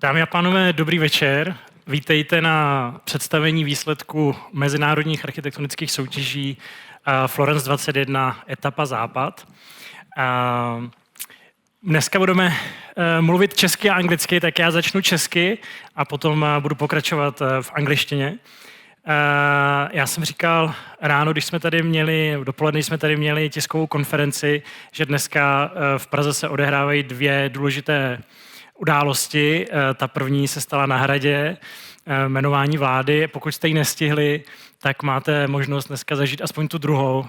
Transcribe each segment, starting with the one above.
Dámy a pánové, dobrý večer. Vítejte na představení výsledku mezinárodních architektonických soutěží Florenc 21, etapa Západ. Dneska budeme mluvit česky a anglicky, tak já začnu česky a potom budu pokračovat v angličtině. Já jsem říkal ráno, když jsme tady měli, dopoledne jsme tady měli tiskovou konferenci, že dneska v Praze se odehrávají dvě důležité události. Ta první se stala na Hradě, jmenování vlády. Pokud jste ji nestihli, tak máte možnost dneska zažít aspoň tu druhou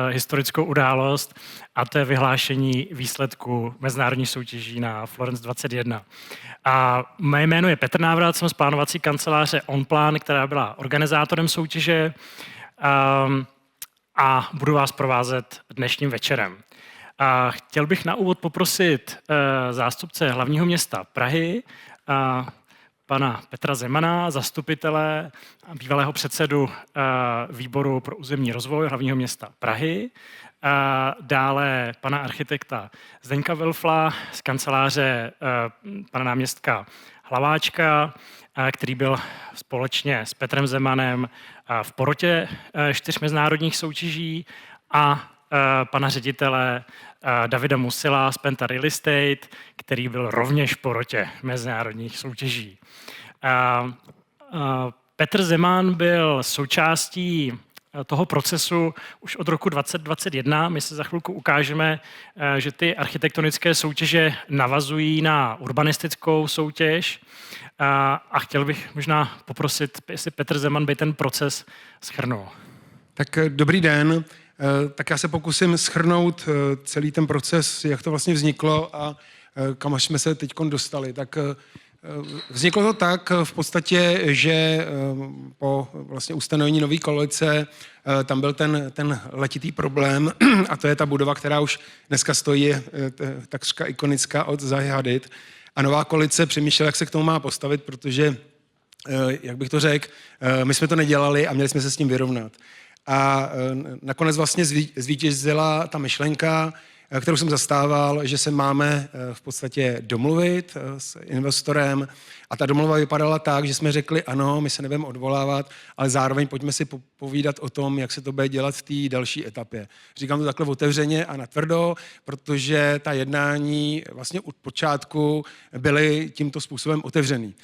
historickou událost, a to je vyhlášení výsledku mezinárodních soutěží na Florenc 21. A mé jméno je Petr Návrat, jsem z plánovací kanceláře OnPlan, která byla organizátorem soutěže, a budu vás provázet dnešním večerem. A chtěl bych na úvod poprosit zástupce hlavního města Prahy, pana Petra Zemana, zastupitele a bývalého předsedu výboru pro územní rozvoj hlavního města Prahy, dále pana architekta Zdeňka Wilfla z kanceláře pana náměstka Hlaváčka, který byl společně s Petrem Zemanem v porotě 4 mezinárodních soutěží, a pana ředitele Davida Musila z Penta Real Estate, který byl rovněž v porotě mezinárodních soutěží. Petr Zeman byl součástí toho procesu už od roku 2021. My se za chvilku ukážeme, že ty architektonické soutěže navazují na urbanistickou soutěž, a chtěl bych možná poprosit, jestli Petr Zeman by ten proces shrnul. Tak dobrý den. Tak já se pokusím shrnout celý ten proces, jak to vlastně vzniklo a kam až jsme se teď dostali. Tak vzniklo to tak v podstatě, že po vlastně ustanovení nové koalice tam byl ten letitý problém, a to je ta budova, která už dneska stojí takřka ikonická od Zahy Hadid. A nová koalice přemýšlela, jak se k tomu má postavit, protože, jak bych to řekl, my jsme to nedělali a měli jsme se s tím vyrovnat. A nakonec vlastně zvítězila ta myšlenka, kterou jsem zastával, že se máme v podstatě domluvit s investorem. A ta domluva vypadala tak, že jsme řekli ano, my se nebudeme odvolávat, ale zároveň pojďme si povídat o tom, jak se to bude dělat v té další etapě. Říkám to takhle otevřeně a natvrdo, protože ta jednání vlastně od počátku byly tímto způsobem otevřený.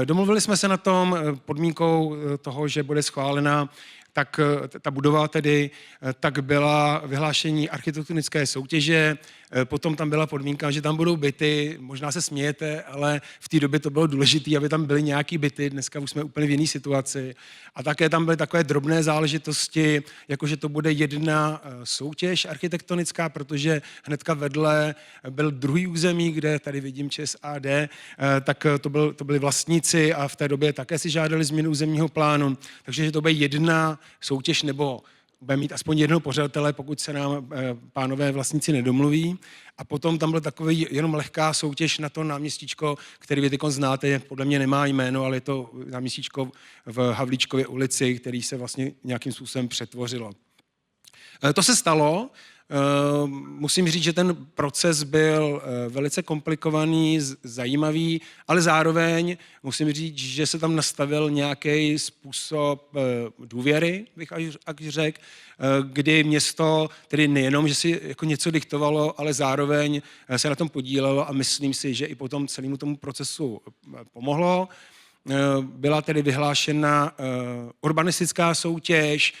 Domluvili jsme se na tom podmínkou toho, že bude schválena tak ta budova tedy, tak byla vyhlášení architektonické soutěže, potom tam byla podmínka, že tam budou byty, možná se smějete, ale v té době to bylo důležité, aby tam byly nějaký byty, dneska už jsme úplně v jiné situaci. A také tam byly takové drobné záležitosti, jakože to bude jedna soutěž architektonická, protože hnedka vedle byl druhý území, kde tady vidím ČSAD, tak to byli vlastníci a v té době také si žádali změnu územního plánu, takže že to bude jedna soutěž, nebo bude mít aspoň jednoho pořadatele, pokud se nám pánové vlastníci nedomluví. A potom tam byl takový jenom lehká soutěž na to náměstíčko, který vy teď znáte, podle mě nemá jméno, ale je to náměstíčko v Havlíčkově ulici, který se vlastně nějakým způsobem přetvořilo. To se stalo. Musím říct, že ten proces byl velice komplikovaný, zajímavý, ale zároveň musím říct, že se tam nastavil nějaký způsob důvěry, bych až řekl, kdy město tedy nejenom, že si jako něco diktovalo, ale zároveň se na tom podílelo a myslím si, že i potom celému tomu procesu pomohlo. Byla tedy vyhlášena urbanistická soutěž.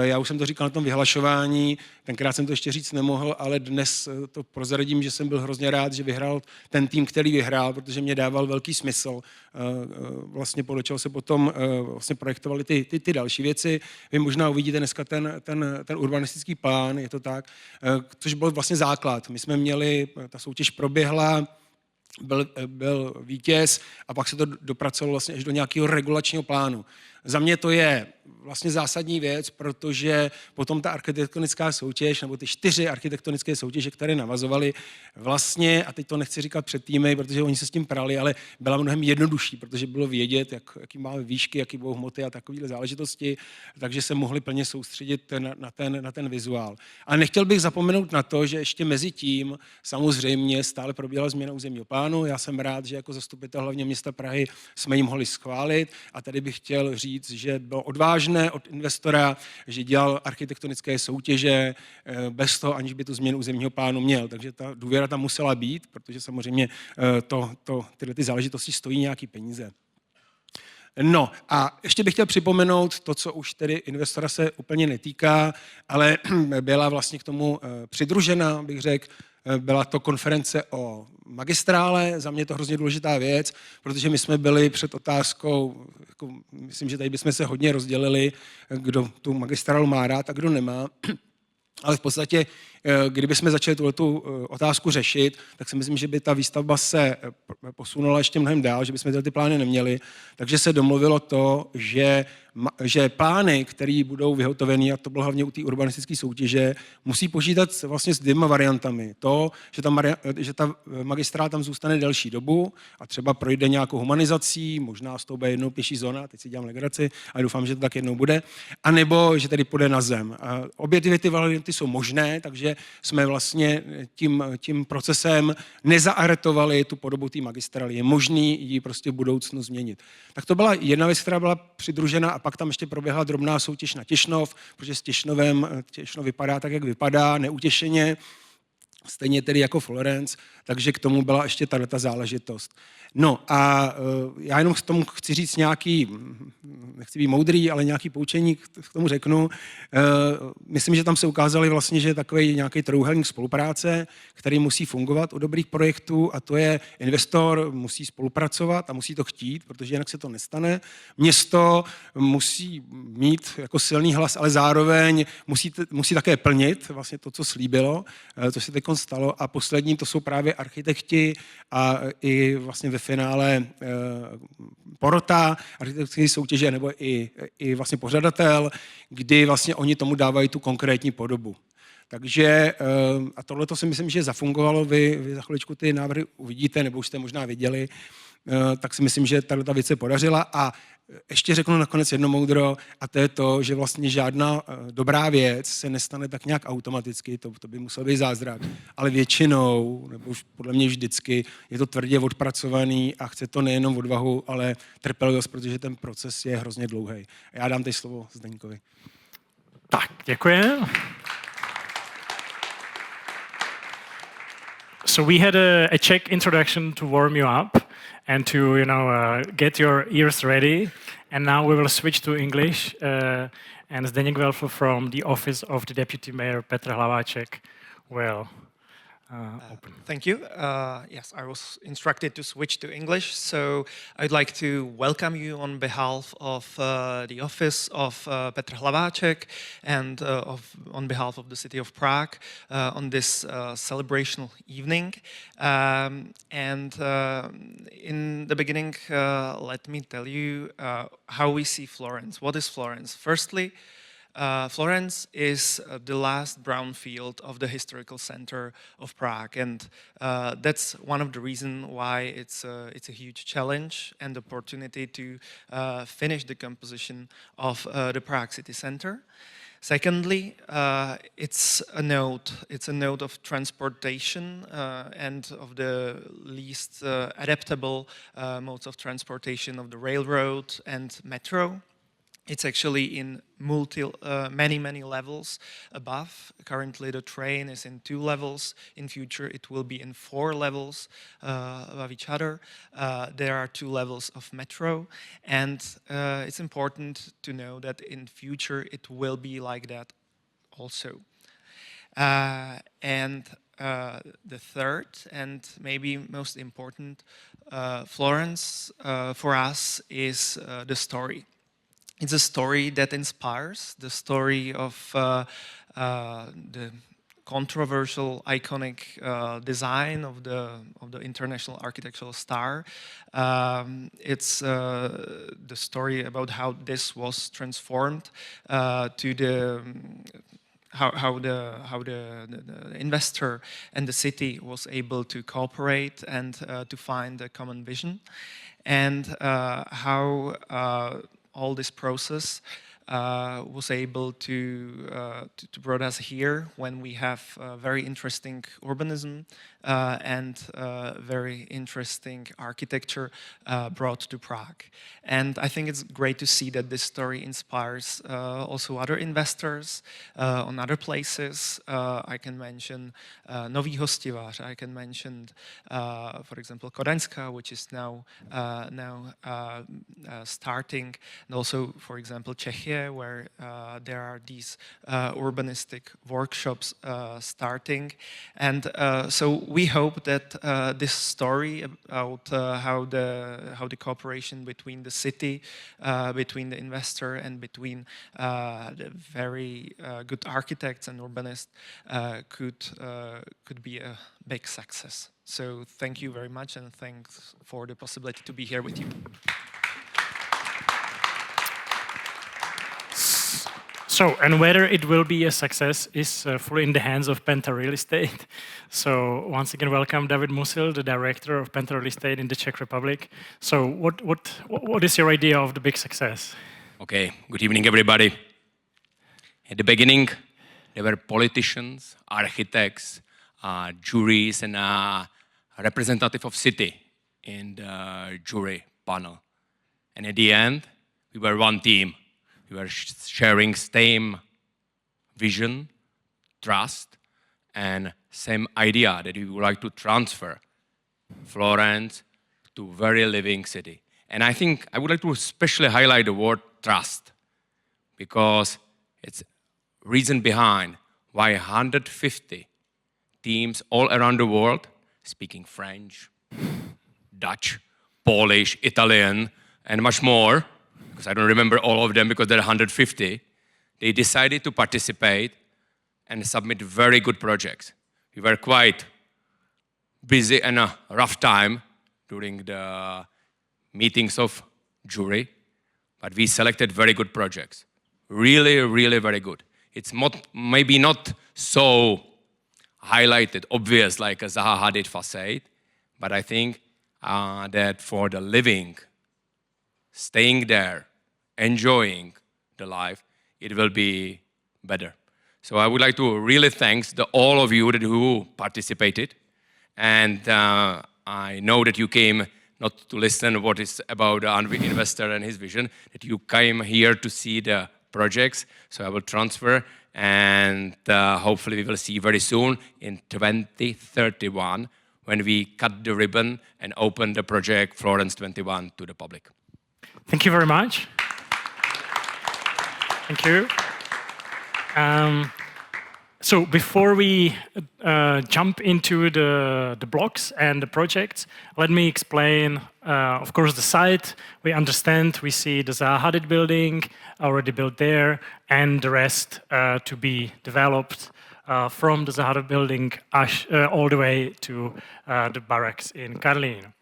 Já už jsem to říkal na tom vyhlašování, tenkrát jsem to ještě říct nemohl, ale dnes to prozradím, že jsem byl hrozně rád, že vyhrál ten tým, který vyhrál, protože mě dával velký smysl. Vlastně podle čeho se potom vlastně projektovaly ty další věci. Vy možná uvidíte dneska ten urbanistický plán, je to tak, což byl vlastně základ. My jsme měli, ta soutěž proběhla, byl vítěz a pak se to dopracovalo vlastně až do nějakého regulačního plánu. Za mě to je vlastně zásadní věc, protože potom ta architektonická soutěž, nebo ty 4 architektonické soutěže, které navazovaly vlastně, a teď to nechci říkat před týmy, protože oni se s tím prali, ale byla mnohem jednodušší, protože bylo vědět, jaký máme výšky, jaký budou hmoty a takovéhle záležitosti, takže se mohli plně soustředit na ten vizuál. Ale nechtěl bych zapomenout na to, že ještě mezi tím samozřejmě stále probíhala změna územního plánu. Já jsem rád, že jako zastupitel hlavního města Prahy jsme ji mohli schválit a tady bych chtěl říct, že bylo odvážné od investora, že dělal architektonické soutěže bez toho, aniž by tu změnu územního plánu měl. Takže ta důvěra tam musela být, protože samozřejmě tyhle ty záležitosti stojí nějaký peníze. No a ještě bych chtěl připomenout to, co už tedy investora se úplně netýká, ale byla vlastně k tomu přidružena, bych řekl, byla to konference o magistrále, za mě je to hrozně důležitá věc, protože my jsme byli před otázkou, jako, myslím, že tady bychom se hodně rozdělili, kdo tu magistrálu má rád a kdo nemá, ale v podstatě, kdybychom začali tuhletu otázku řešit, tak si myslím, že by ta výstavba se posunula ještě mnohem dál, že bychom ty plány neměli. Takže se domluvilo to, že plány, které budou vyhotoveny, a to bylo hlavně u té urbanistické soutěže, musí počítat vlastně s 2 variantami. To, že ta magistrála tam zůstane delší dobu a třeba projde nějakou humanizací, možná z toho bude jednou pěší zóna, teď si dělám legraci, ale doufám, že to tak jednou bude, anebo že tedy půjde na zem. Obě ty varianty jsou možné, takže jsme vlastně tím procesem nezaaretovali tu podobu té magistrály. Je možný ji prostě v budoucnu změnit. Tak to byla jedna věc, která byla přidružena a pak tam ještě proběhla drobná soutěž na Těšnov, protože s Těšnovem Těšnov vypadá tak, jak vypadá, neutěšeně, stejně tedy jako Florenc, takže k tomu byla ještě tato záležitost. No a já jenom k tomu chci říct nějaký, nechci být moudrý, ale nějaký poučení k tomu řeknu. Myslím, že tam se ukázali vlastně, že je takový nějaký trojúhelník spolupráce, který musí fungovat u dobrých projektů a to je investor musí spolupracovat a musí to chtít, protože jinak se to nestane. Město musí mít jako silný hlas, ale zároveň musí také plnit vlastně to, co slíbilo, co se teď stalo a poslední to jsou právě architekti a i vlastně ve finále porota architektonické soutěže nebo i vlastně pořadatel, kdy vlastně oni tomu dávají tu konkrétní podobu. Takže a tohle to si myslím, že zafungovalo, vy za chviličku ty návrhy uvidíte, nebo už jste možná viděli, tak si myslím, že tato věc se podařila a ještě řeknu nakonec jedno moudro a to je to, že vlastně žádná dobrá věc se nestane tak nějak automaticky, to by musel být zázrak, ale většinou, nebo už podle mě vždycky, je to tvrdě odpracovaný a chce to nejenom odvahu, ale trpělivost, protože ten proces je hrozně dlouhý. A já dám teď slovo Zdeňkovi. Tak, děkuji. So we had a Czech introduction to warm you up and to, get your ears ready. And now we will switch to English. And Zdeněk Welfl from the office of the Deputy Mayor Petr Hlaváček will open. Thank you. Yes, I was instructed to switch to English, so I'd like to welcome you on behalf of the office of Petr Hlaváček and on behalf of the city of Prague on this celebrational evening. In the beginning, let me tell you how we see Florence. What is Florence? Firstly, Florence is the last brownfield of the historical center of Prague, and that's one of the reasons why it's a huge challenge and opportunity to finish the composition of the Prague city center. Secondly, it's a node of transportation and of the least adaptable modes of transportation of the railroad and metro. It's actually in many levels above. Currently the train is in 2 levels. In future it will be in 4 levels above each other. There are 2 levels of metro, and it's important to know that in future it will be like that also. The third and maybe most important, Florence for us is the story. It's a story that inspires, the story of the controversial, iconic design of the international architectural star. It's the story about how this was transformed to the how the investor and the city was able to cooperate and to find a common vision, and how all this process was able to brought us here when we have very interesting urbanism and very interesting architecture brought to Prague. And I think it's great to see that this story inspires also other investors on other places. I can mention Nový Hostivař, I can mention, for example, Kodaňska, which is now starting, and also, for example, Czechia, where there are these urbanistic workshops starting. And so we hope that this story about how the cooperation between the city, between the investor, and between the very good architects and urbanists could be a big success. So thank you very much, and thanks for the possibility to be here with you. So, and whether it will be a success is fully in the hands of Penta Real Estate. So, once again, welcome David Musil, the director of Penta Real Estate in the Czech Republic. So, what is your idea of the big success? Okay, good evening, everybody. At the beginning, there were politicians, architects, juries, and a representative of city in the jury panel. And at the end, we were one team. We were sharing same vision, trust, and same idea that we would like to transfer Florence to very living city. And I think I would like to especially highlight the word trust, because it's reason behind why 150 teams all around the world, speaking French, Dutch, Polish, Italian, and much more, because I don't remember all of them because there are 150, they decided to participate and submit very good projects. We were quite busy and a rough time during the meetings of jury, but we selected very good projects. Really, really very good. It's maybe not so highlighted, obvious like a Zaha Hadid facade, but I think that for the living, staying there, enjoying the life, it will be better. So I would like to really thank all of you who participated. And I know that you came not to listen what is about the investor and his vision, that you came here to see the projects. So I will transfer, and hopefully we will see very soon in 2031 when we cut the ribbon and open the project Florence 21 to the public. Thank you very much. Thank you. So before we jump into the blocks and the projects, let me explain, of course, the site. We understand, we see the Zaha Hadid building already built there, and the rest to be developed from the Zaha Hadid building all the way to the barracks in Karlín.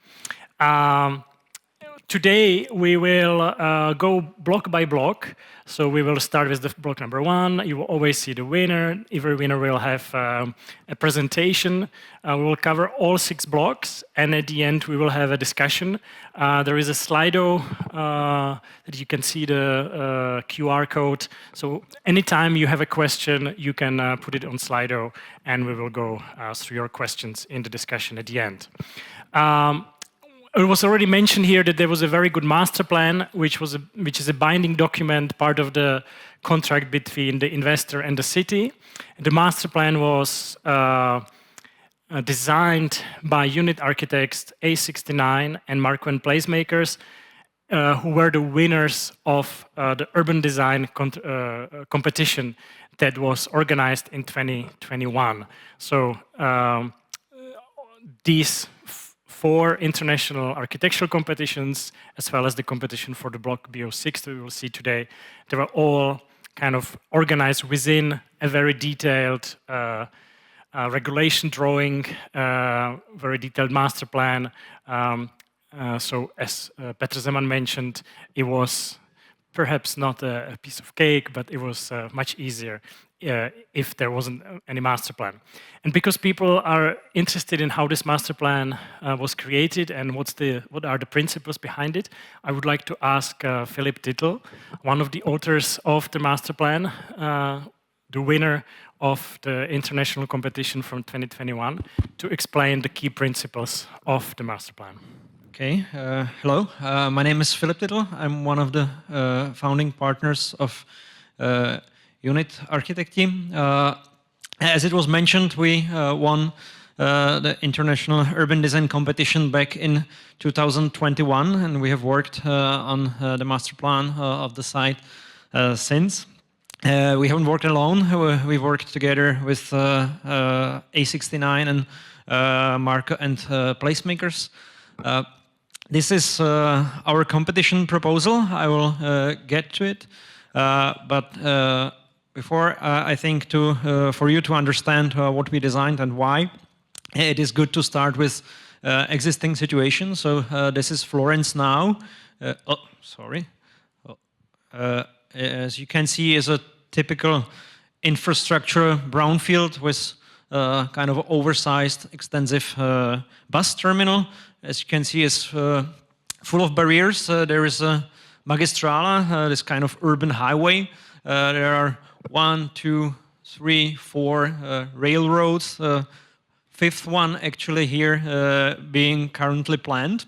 Today we will go block by block. So we will start with the block number 1. You will always see the winner. Every winner will have a presentation. We will cover all 6 blocks, and at the end we will have a discussion. There is a Slido that you can see the QR code. So anytime you have a question, you can put it on Slido, and we will go through your questions in the discussion at the end. It was already mentioned here that there was a very good master plan, which is a binding document, part of the contract between the investor and the city. The master plan was designed by unit architects A69 and Marquand Placemakers, who were the winners of the urban design competition that was organized in 2021. So these 4 international architectural competitions, as well as the competition for the block BO6 that we will see today, they were all kind of organized within a very detailed regulation drawing, very detailed master plan. So as Petr Zeman mentioned, it was perhaps not a piece of cake, but it was much easier if there wasn't any master plan. And because people are interested in how this master plan was created and what are the principles behind it, I would like to ask Philip Tittel, one of the authors of the master plan, the winner of the international competition from 2021, to explain the key principles of the master plan. Okay, hello. My name is Philip Tittel. I'm one of the founding partners of Unit Architecti. As it was mentioned, we won the International Urban Design Competition back in 2021, and we have worked on the master plan of the site since. We haven't worked alone. We've worked together with A69 and Marco and Placemakers. This is our competition proposal. I will get to it, but before I think for you to understand what we designed and why, it is good to start with existing situation. So this is Florence now. As you can see, is a typical infrastructure brownfield with kind of oversized, extensive bus terminal. As you can see, it's full of barriers. There is a magistrala, this kind of urban highway. There are 1, 2, 3, 4 railroads. Fifth one actually here being currently planned.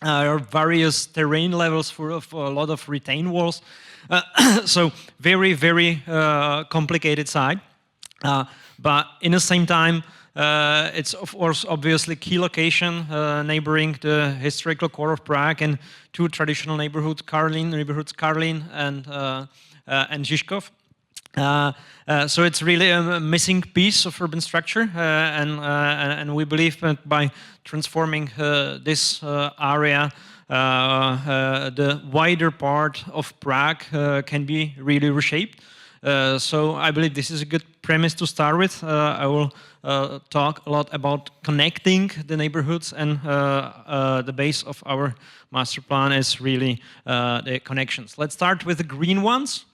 There are various terrain levels for a lot of retaining walls. So very, very complicated site. But in the same time, it's of course obviously key location neighboring the historical core of Prague and two traditional neighborhoods, Karlín and Žižkov. So it's really a missing piece of urban structure, and we believe that by transforming this area, the wider part of Prague can be really reshaped. So I believe this is a good premise to start with. I will talk a lot about connecting the neighborhoods, and the base of our master plan is really the connections. Let's start with the green ones.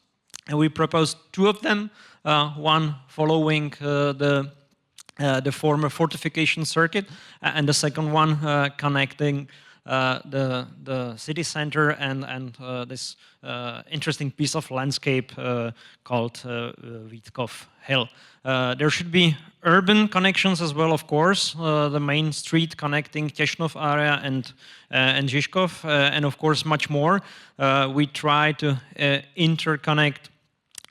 We proposed two of them, one following the former fortification circuit, and the second one connecting the city center and this interesting piece of landscape called Vítkov Hill. There should be urban connections as well, of course. The main street connecting Těšnov area and Žižkov, and of course much more. We try to interconnect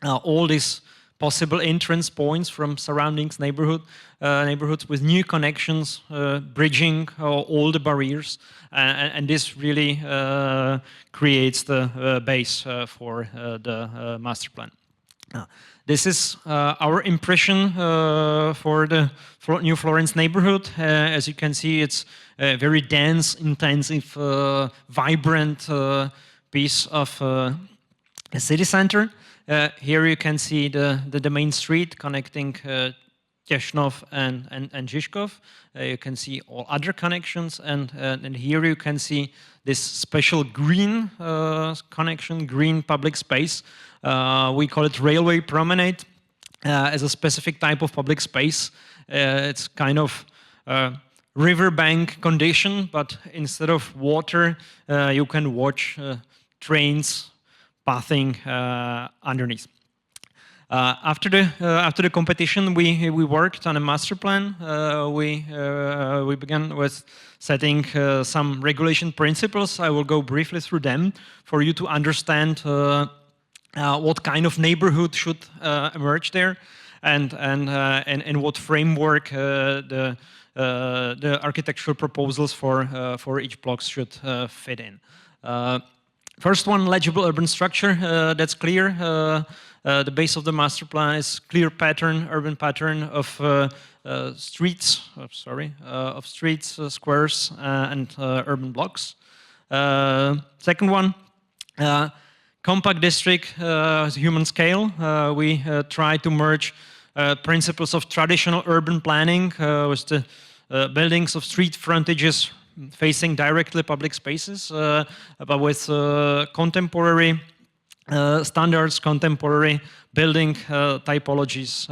all these possible entrance points from surroundings neighborhoods with new connections, bridging all the barriers, and this really creates the base for the master plan. This is our impression for the New Florence neighborhood. As you can see, it's a very dense, intensive, vibrant piece of a city center. Here you can see the main street connecting Těšnov and Žižkov. You can see all other connections, and here you can see this special green connection, green public space. We call it railway promenade as a specific type of public space. It's kind of riverbank condition, but instead of water, you can watch trains pathing underneath. After the competition, we worked on a master plan. We began with setting some regulation principles. I will go briefly through them for you to understand what kind of neighborhood should emerge there, and what framework the architectural proposals for each block should fit in. First one, legible urban structure. That's clear. The base of the master plan is clear pattern, urban pattern of streets, squares, and urban blocks. Second one, compact district, human scale. We try to merge principles of traditional urban planning with the buildings of street frontages facing directly public spaces, but with contemporary standards, contemporary building typologies.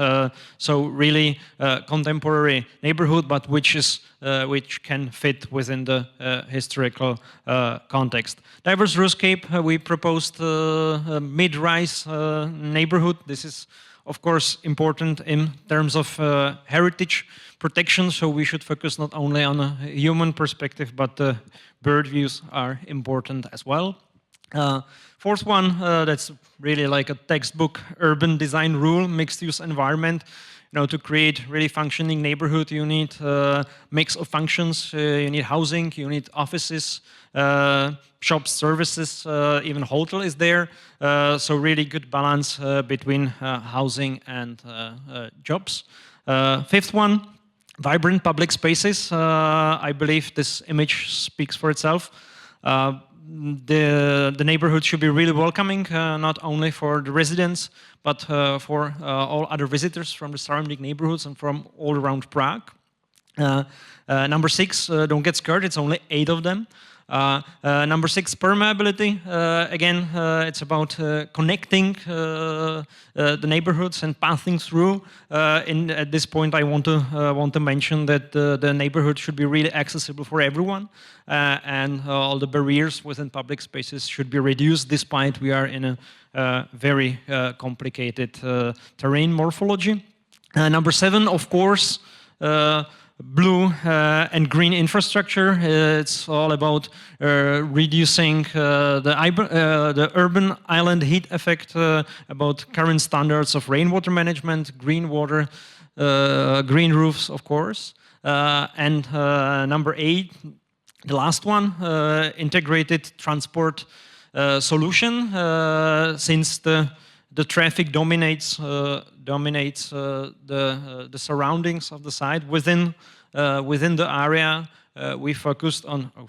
So really contemporary neighborhood, but which can fit within the historical context. Diverse roofscape, we proposed a mid-rise neighborhood. This is, of course, important in terms of heritage protection, so we should focus not only on a human perspective, but bird views are important as well. Fourth one, that's really like a textbook urban design rule, mixed-use environment. You know, to create really functioning neighborhood, you need a mix of functions. You need housing, you need offices, shops, services, even hotel is there. So really good balance between housing and jobs. Fifth one, vibrant public spaces. I believe this image speaks for itself. The neighborhood should be really welcoming, not only for the residents, but for all other visitors from the surrounding neighborhoods and from all around Prague. Number 6, don't get scared, it's only 8 of them. Number 6, permeability. Again, it's about connecting the neighborhoods and passing through. At this point, I want to mention that the neighborhood should be really accessible for everyone, and all the barriers within public spaces should be reduced, despite we are in a very complicated terrain morphology. Number 7, of course, blue and green infrastructure. It's all about reducing the urban island heat effect, about current standards of rainwater management, green water, green roofs, of course. And number 8, the last one, integrated transport solution, since the traffic dominates the surroundings of the site. Within the area, we focused on. Oh,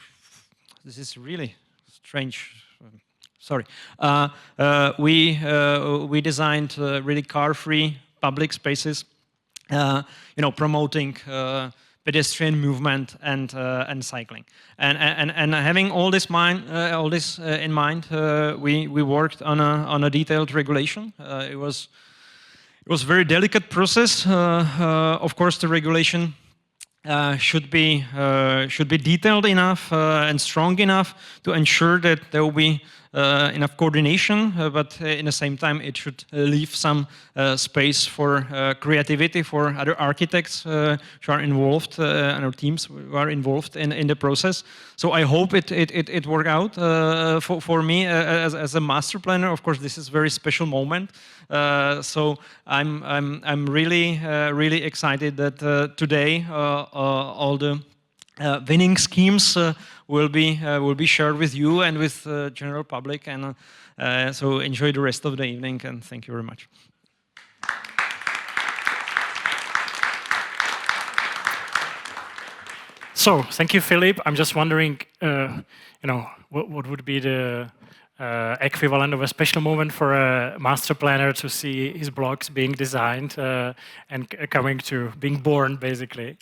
this is really strange. Sorry. We designed really car-free public spaces. You know, promoting pedestrian movement and cycling, and having all this in mind, we worked on a detailed regulation. It was a very delicate process. Of course, the regulation should be detailed enough and strong enough to ensure that there will be enough coordination, but in the same time it should leave some space for creativity for other architects who are involved and our teams who are involved in the process. So I hope it worked out. For me as a master planner, of course, this is a very special moment. So I'm really excited that today all the winning schemes will be shared with you and with the general public, and so enjoy the rest of the evening, and thank you very much. So, thank you, Philip. I'm just wondering, you know, what would be the equivalent of a special moment for a master planner to see his blocks being designed and coming to being born, basically.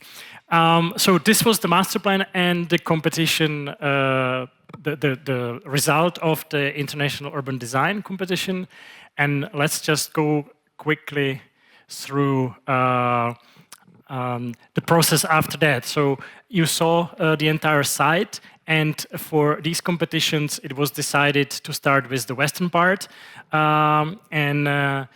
So this was the master plan and the competition, the result of the International Urban Design Competition. And let's just go quickly through the process after that. So you saw the entire site, and for these competitions it was decided to start with the western part, and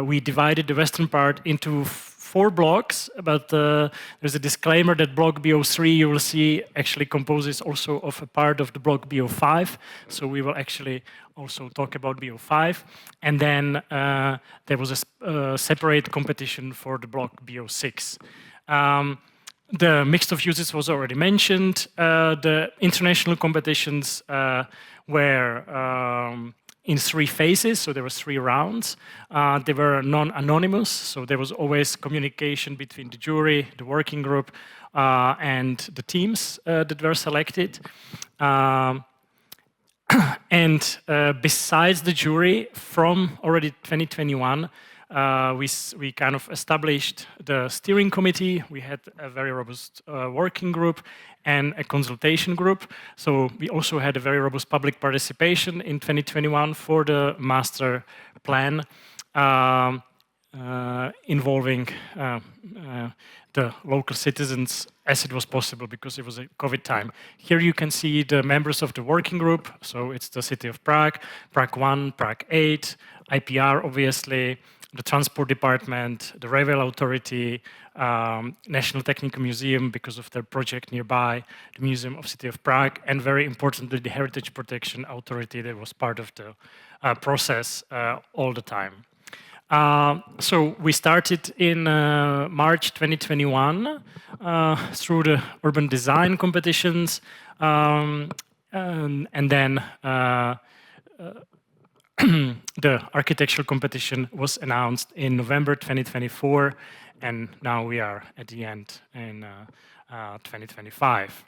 we divided the western part into 4 blocks, but there's a disclaimer that block BO3 you will see actually composes also of a part of the block BO5, so we will actually also talk about BO5, and then there was a separate competition for the block BO6. The mixed of uses was already mentioned. The international competitions were in 3 phases, so there were 3 rounds. They were non-anonymous, so there was always communication between the jury, the working group, and the teams that were selected. And besides the jury, from already 2021, we kind of established the steering committee. We had a very robust working group and a consultation group. So we also had a very robust public participation in 2021 for the master plan, involving the local citizens as it was possible, because it was a COVID time. Here you can see the members of the working group. So it's the City of Prague, Prague 1, Prague 8, IPR obviously, the Transport Department, the Railway Authority, National Technical Museum because of their project nearby, the Museum of City of Prague, and very importantly the Heritage Protection Authority that was part of the process all the time. So we started in March 2021 through the urban design competitions, and then the architectural competition was announced in November 2024, and now we are at the end in 2025.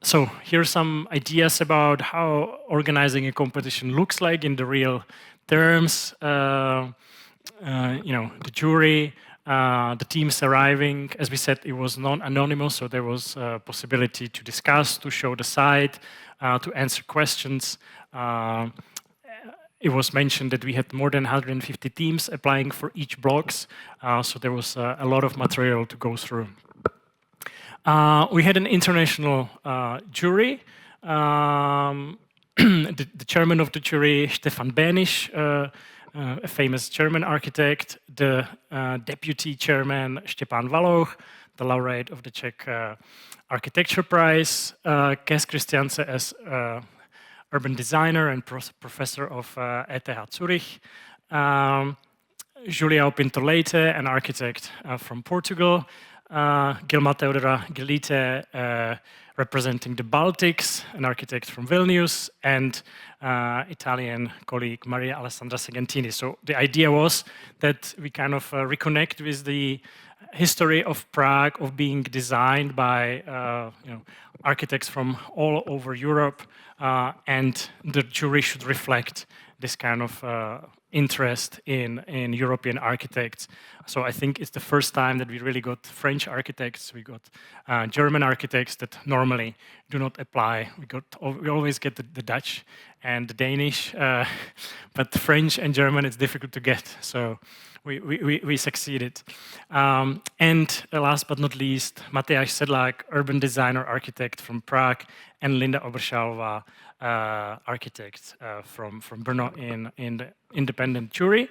So here are some ideas about how organizing a competition looks like in the real terms. You know, the jury, the teams arriving. As we said, it was non-anonymous, so there was a possibility to discuss, to show the site, to answer questions. It was mentioned that we had more than 150 teams applying for each blocks, so there was a lot of material to go through. We had an international jury. The chairman of the jury, Stefan Bénisch, a famous German architect, the deputy chairman, Štěpán Valoch, the laureate of the Czech Architecture Prize, Kes Christianse as urban designer and professor of ETH Zurich, Julião Pinto Leite, an architect from Portugal, Gilma Teodora Gilite, representing the Baltics, an architect from Vilnius, and Italian colleague Maria Alessandra Segantini. So the idea was that we kind of reconnect with the history of Prague, of being designed by you know, architects from all over Europe, and the jury should reflect this kind of interest in European architects. So I think it's the first time that we really got French architects, we got German architects that normally do not apply. We always get the Dutch and the Danish, but French and German it's difficult to get. So we succeeded. And last but not least, Matej Sedlák, urban designer architect from Prague, and Linda Oberschalva, architect from Brno in the independent jury.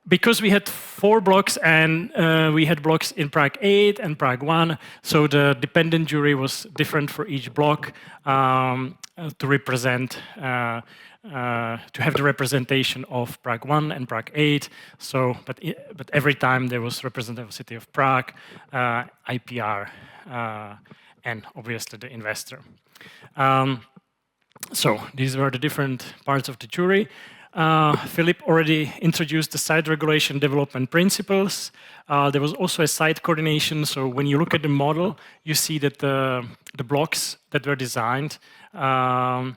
Because we had 4 blocks and we had blocks in Prague 8 and Prague 1, so the dependent jury was different for each block to represent, to have the representation of Prague 1 and Prague 8. So, but every time there was representative of City of Prague, IPR, and obviously the investor. So these were the different parts of the jury. Philip already introduced the site regulation development principles. There was also a site coordination. So when you look at the model, you see that the blocks that were designed are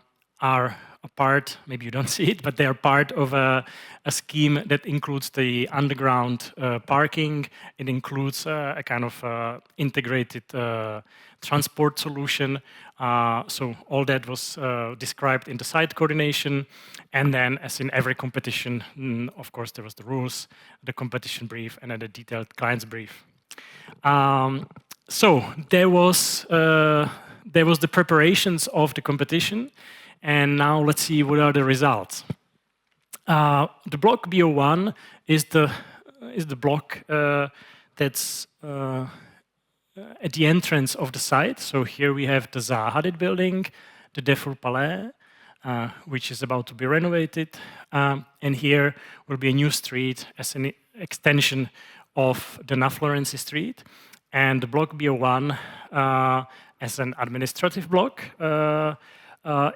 a part, maybe you don't see it, but they are part of a scheme that includes the underground parking. It includes a kind of integrated transport solution. So all that was described in the site coordination. And then, as in every competition, of course, there was the rules, the competition brief, and then the detailed client's brief. So there was the preparations of the competition. And now let's see what are the results. The block BO1 is the block that's at the entrance of the site. So here we have the Záhady building, the Defur Palais, which is about to be renovated. And here will be a new street as an extension of the Na Florenci street. And the block BO1 as an administrative block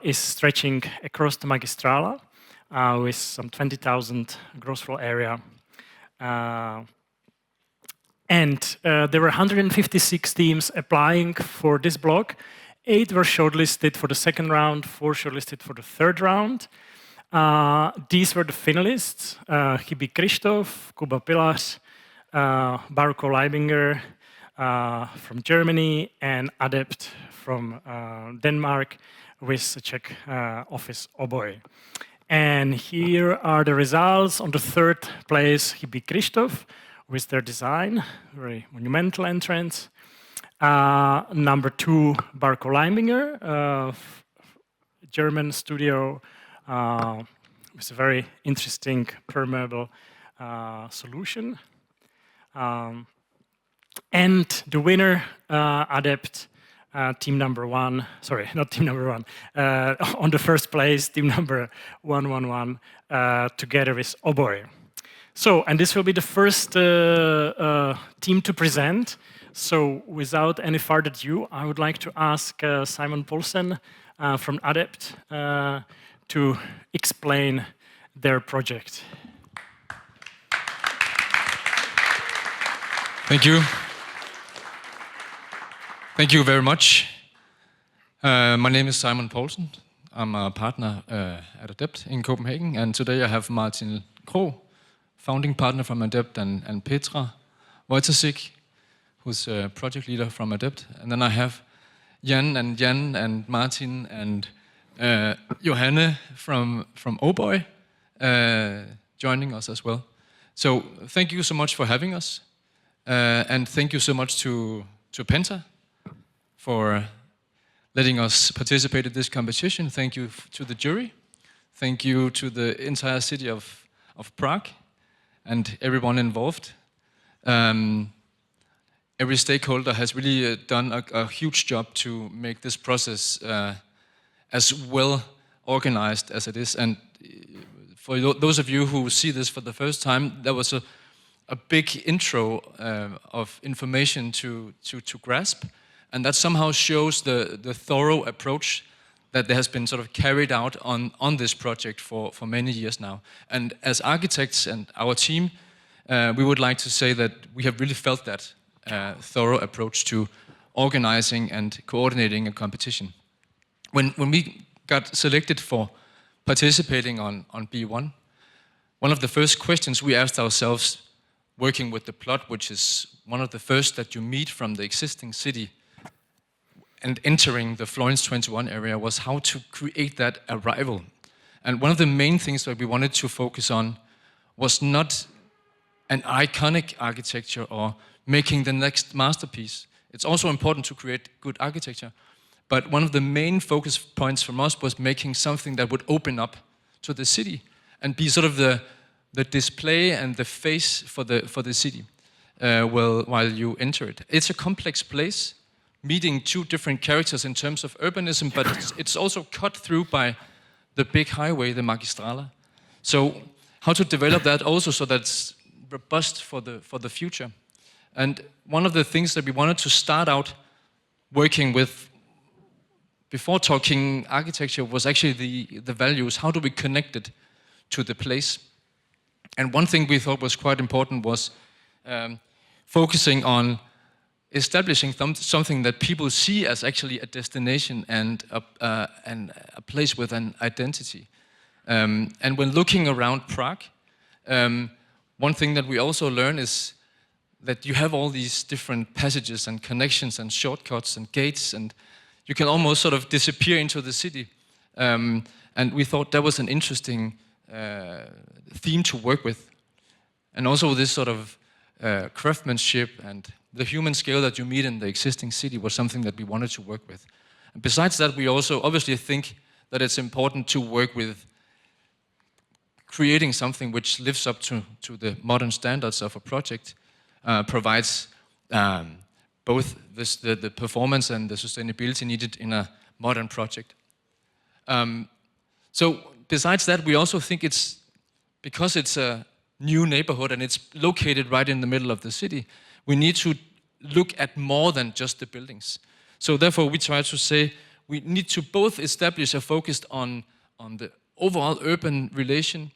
is stretching across the Magistrala with some 20,000 gross floor area. And there were 156 teams applying for this block. 8 were shortlisted for the second round, 4 shortlisted for the third round. These were the finalists: Chybí Krištof, Kuba Pilař, Barko Leibinger from Germany, and Adept from Denmark with the Czech office oboe. And here are the results. On the third place, Chybí Krištof with their design, very monumental entrance. Number 2, Barko Leibinger, German studio with a very interesting permeable solution. And the winner, Adept, team number 1, sorry, not team number 1, on the first place, team number 111, together with Oboe. So, and this will be the first team to present. So, without any further ado, I would like to ask Simon Poulsen from Adept to explain their project. Thank you. Thank you very much. My name is Simon Poulsen. I'm a partner at Adept in Copenhagen, and today I have Martin Krog, founding partner from Adept, and Petra Wojtasik, who's a project leader from Adept. And then I have Jan and Martin and Johanne from Oboe joining us as well. So thank you so much for having us, and thank you so much to Penta for letting us participate in this competition. Thank you to the jury. Thank you to the entire city of Prague and everyone involved. Every stakeholder has really done a huge job to make this process as well organized as it is. And for those of you who see this for the first time, there was a big intro of information to grasp. And that somehow shows the thorough approach that has been sort of carried out on this project for many years now. And as architects and our team, we would like to say that we have really felt that thorough approach to organizing and coordinating a competition. When we got selected for participating on B1, one of the first questions we asked ourselves, working with the plot, which is one of the first that you meet from the existing city, and entering the Florence 21 area, was how to create that arrival. And one of the main things that we wanted to focus on was not an iconic architecture or making the next masterpiece. It's also important to create good architecture, but one of the main focus points from us was making something that would open up to the city and be sort of the display and the face for the city while you enter it. It's a complex place, meeting two different characters in terms of urbanism, but it's also cut through by the big highway, the Magistrala. So how to develop that also so that's robust for the future. And one of the things that we wanted to start out working with before talking architecture was actually the values. How do we connect it to the place? And one thing we thought was quite important was focusing on establishing something that people see as actually a destination and a place with an identity. And when looking around Prague, one thing that we also learn is that you have all these different passages and connections and shortcuts and gates, and you can almost sort of disappear into the city. And we thought that was an interesting theme to work with. And also this sort of craftsmanship and the human scale that you meet in the existing city was something that we wanted to work with. And besides that, we also obviously think that it's important to work with creating something which lives up to the modern standards of a project, provides both the performance and the sustainability needed in a modern project. So besides that, we also think it's, because it's a new neighborhood and it's located right in the middle of the city, we need to look at more than just the buildings. So therefore we try to say we need to both establish a focus on the overall urban relation,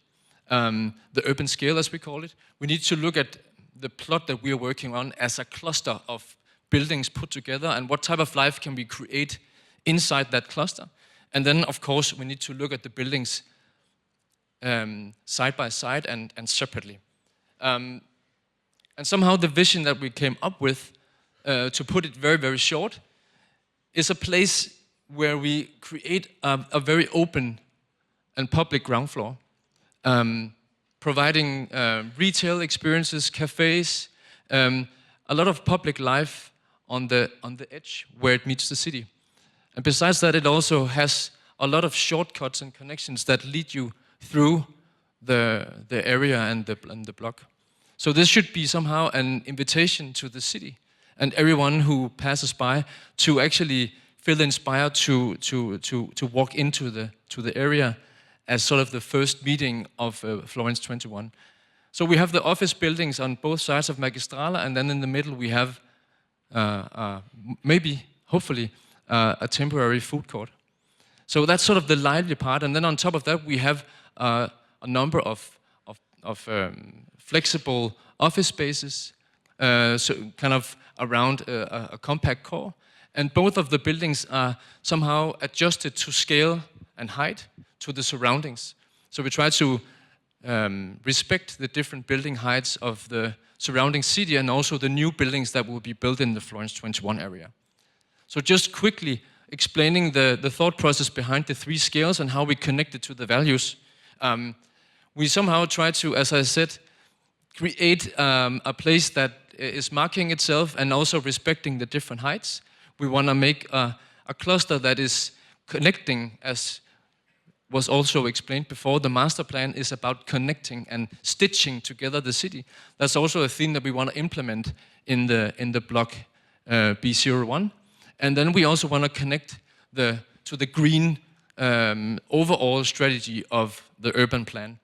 the urban scale as we call it. We need to look at the plot that we are working on as a cluster of buildings put together and what type of life can we create inside that cluster. And then of course we need to look at the buildings side by side and separately. And somehow the vision that we came up with, to put it very, very short, is a place where we create a very open and public ground floor, providing retail experiences, cafes, a lot of public life on the edge where it meets the city. And besides that, it also has a lot of shortcuts and connections that lead you through the area and the block. So this should be somehow an invitation to the city and everyone who passes by to actually feel inspired to walk into the area as sort of the first meeting of Florence 21. So we have the office buildings on both sides of Magistrala, and then in the middle we have maybe, hopefully, a temporary food court. So that's sort of the lively part, and then on top of that we have a number of flexible office spaces, so kind of around a compact core. And both of the buildings are somehow adjusted to scale and height to the surroundings. So we try to respect the different building heights of the surrounding city and also the new buildings that will be built in the Florence 21 area. So just quickly explaining the thought process behind the three scales and how we connect it to the values. We somehow try to, as I said, create a place that is marking itself and also respecting the different heights. We want to make a cluster that is connecting, as was also explained before. The master plan is about connecting and stitching together the city. That's also a theme that we want to implement in the block B01. And then we also want to connect to the green overall strategy of the urban plan.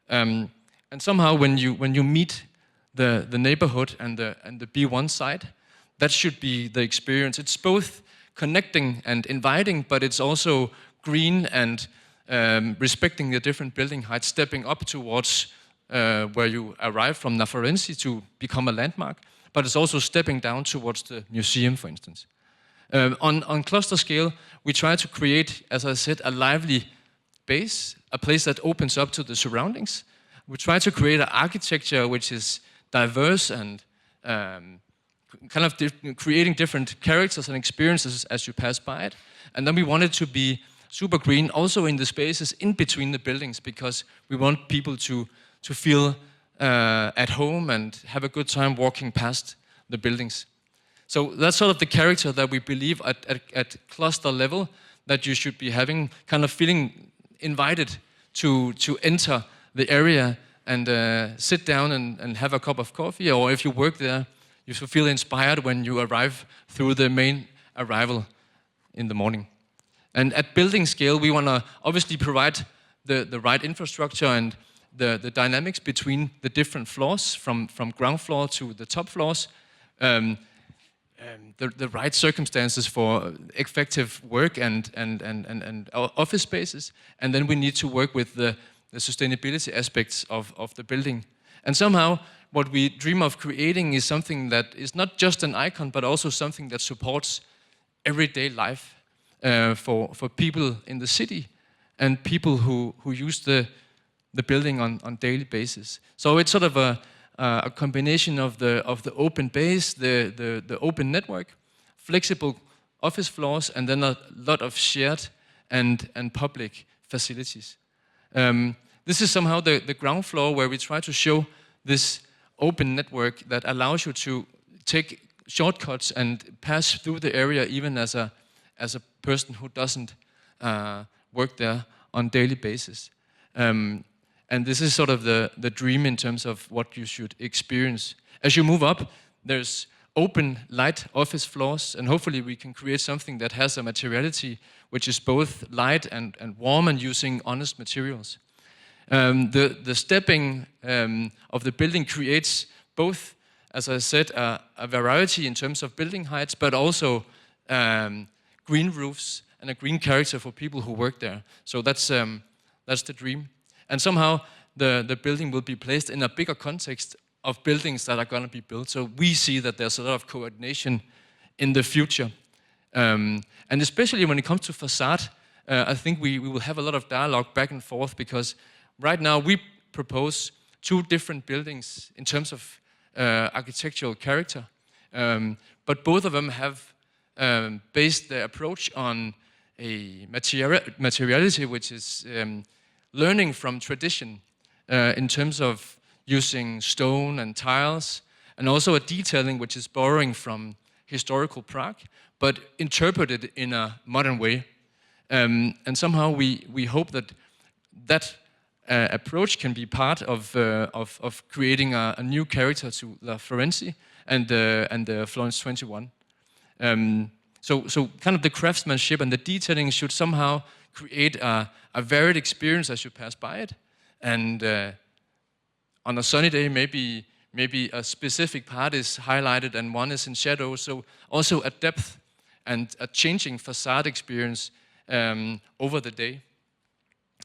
And somehow when you meet the neighborhood and the B1 side, that should be the experience. It's both connecting and inviting, but it's also green and respecting the different building heights, stepping up towards where you arrive from Nafarensi to become a landmark, but it's also stepping down towards the museum, for instance. On cluster scale, we try to create, as I said, a lively base, a place that opens up to the surroundings. We try to create an architecture which is diverse and kind of creating different characters and experiences as you pass by it. And then we want it to be super green also in the spaces in between the buildings, because we want people to feel at home and have a good time walking past the buildings. So that's sort of the character that we believe at cluster level that you should be having, kind of feeling invited to enter the area and sit down and have a cup of coffee, or if you work there, you should feel inspired when you arrive through the main arrival in the morning. And at building scale, we want to obviously provide the right infrastructure and the dynamics between the different floors, from ground floor to the top floors, the right circumstances for effective work and office spaces. And then we need to work with the sustainability aspects of the building. And somehow, what we dream of creating is something that is not just an icon, but also something that supports everyday life for people in the city and people who use the building on daily basis. So it's sort of a combination of the open base, the open network, flexible office floors, and then a lot of shared and public facilities. This is somehow the ground floor where we try to show this open network that allows you to take shortcuts and pass through the area even as a person who doesn't work there on daily basis. And this is sort of the dream in terms of what you should experience. As you move up, there's open, light office floors, and hopefully we can create something that has a materiality which is both light and warm and using honest materials. The stepping of the building creates both, as I said, a variety in terms of building heights, but also green roofs and a green character for people who work there. So that's the dream. And somehow the building will be placed in a bigger context of buildings that are going to be built. So we see that there's a lot of coordination in the future. And especially when it comes to facade, I think we will have a lot of dialogue back and forth, because right now we propose 2 different buildings in terms of architectural character, but both of them have based their approach on a materiality which is learning from tradition in terms of using stone and tiles, and also a detailing which is borrowing from historical Prague, but interpreted in a modern way. And somehow we hope that approach can be part of creating a new character to La Florenzi and Florence 21. So kind of the craftsmanship and the detailing should somehow create a varied experience as you pass by it. And on a sunny day, maybe a specific part is highlighted and one is in shadow. So also a depth and a changing facade experience over the day.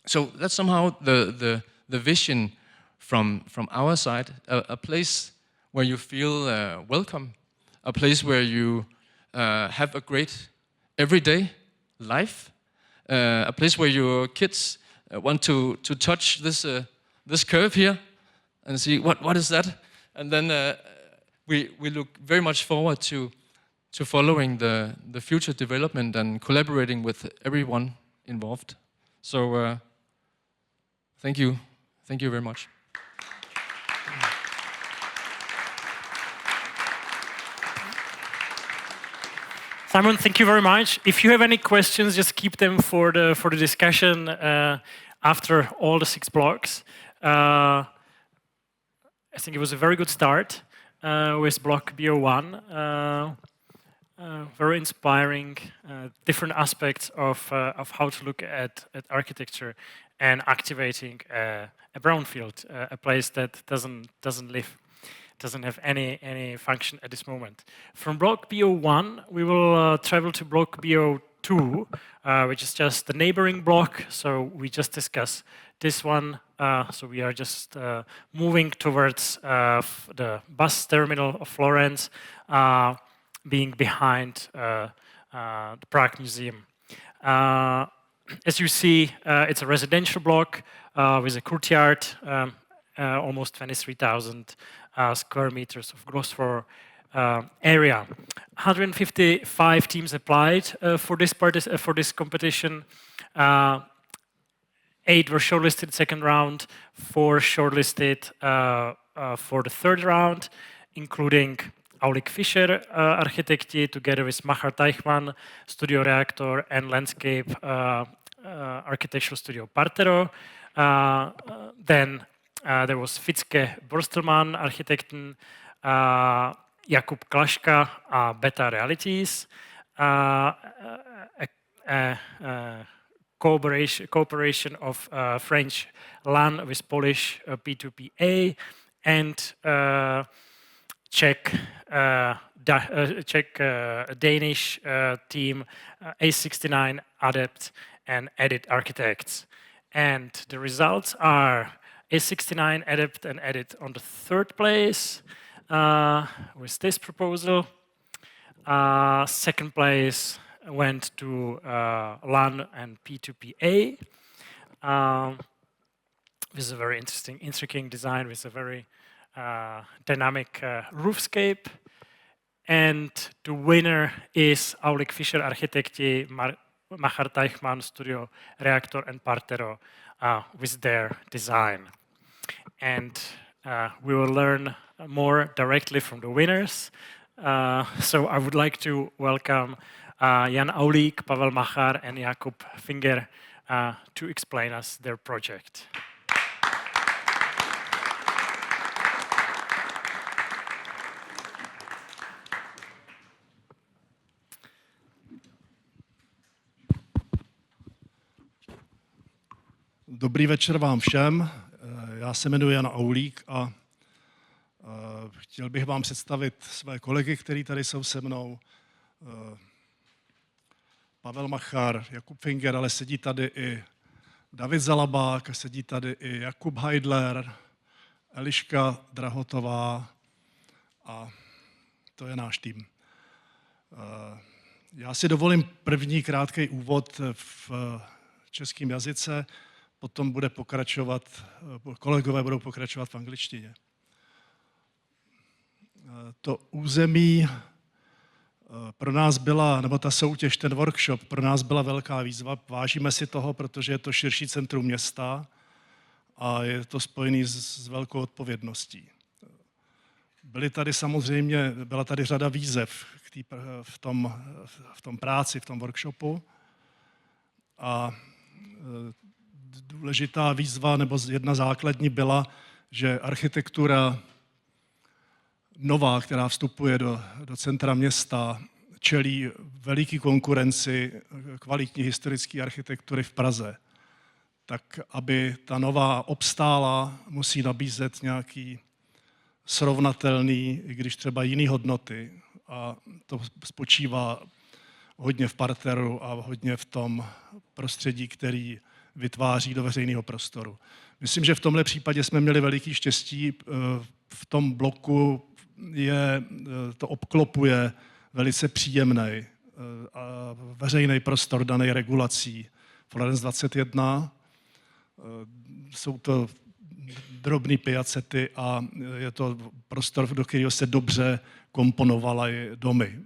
So that's somehow the vision from our side, a place where you feel welcome, a place where you have a great everyday life, a place where your kids want to touch this curve here and see what is that, and then we look very much forward to following the future development and collaborating with everyone involved. So thank you very much. Simon, thank you very much. If you have any questions, just keep them for the discussion after all the 6 blocks. I think it was a very good start with block BO1. Very inspiring, different aspects of how to look at architecture and activating a brownfield, a place that doesn't have any function at this moment. From block BO1, we will travel to block BO2, which is just the neighboring block. So we just discussed this one. So we are just moving towards the bus terminal of Florence, being behind the Prague Museum. As you see, it's a residential block with a courtyard, almost 23,000 square meters of gross floor area. 155 teams applied for this competition. 8 were shortlisted second round, 4 shortlisted for the third round, including Aulik Fischer Architekti, together with Machar Teichmann, Studio Reaktor, and landscape architectural studio Partero. Then there was Fitzke Borstelmann Architekten, Jakub Klaška, Beta Realities, cooperation of French LAN with Polish P2PA, and Czech Danish team A69 Adept and Edit Architects. And the results are A69 Adept and Edit on the 3rd place with this proposal. 2nd place went to LAN and P2PA with a very intriguing design with a very dynamic roofscape. And the winner is Aulik Fischer Architekti, Machar Teichmann, Studio Reaktor, and Partero with their design. And we will learn more directly from the winners. So I would like to welcome Jan Aulik, Pavel Machar, and Jakub Finger to explain us their project. Dobrý večer vám všem. Já se jmenuji Jan Aulík a chtěl bych vám představit své kolegy, kteří tady jsou se mnou. Pavel Machar, Jakub Finger, ale sedí tady i David Zalabák, sedí tady i Jakub Heidler, Eliška Drahotová a to je náš tým. Já si dovolím první krátký úvod v českém jazyce. potom bude pokračovat, kolegové budou pokračovat v angličtině. To území pro nás byla, nebo ta soutěž, ten workshop, pro nás byla velká výzva. Vážíme si toho, protože je to širší centrum města a je to spojený s velkou odpovědností. Byla tady řada výzev v tom práci, v tom workshopu a důležitá výzva, nebo jedna základní byla, že architektura nová, která vstupuje do centra města, čelí veliký konkurenci kvalitní historické architektury v Praze. Tak aby ta nová obstála, musí nabízet nějaký srovnatelný, i když třeba jiný hodnoty. A to spočívá hodně v parteru a hodně v tom prostředí, který vytváří do veřejného prostoru. Myslím, že v tomhle případě jsme měli veliký štěstí. V tom bloku to obklopuje velice příjemný veřejný prostor daný regulací. Florenc 21, jsou to drobné piacety a je to prostor, do kterého se dobře komponovaly domy.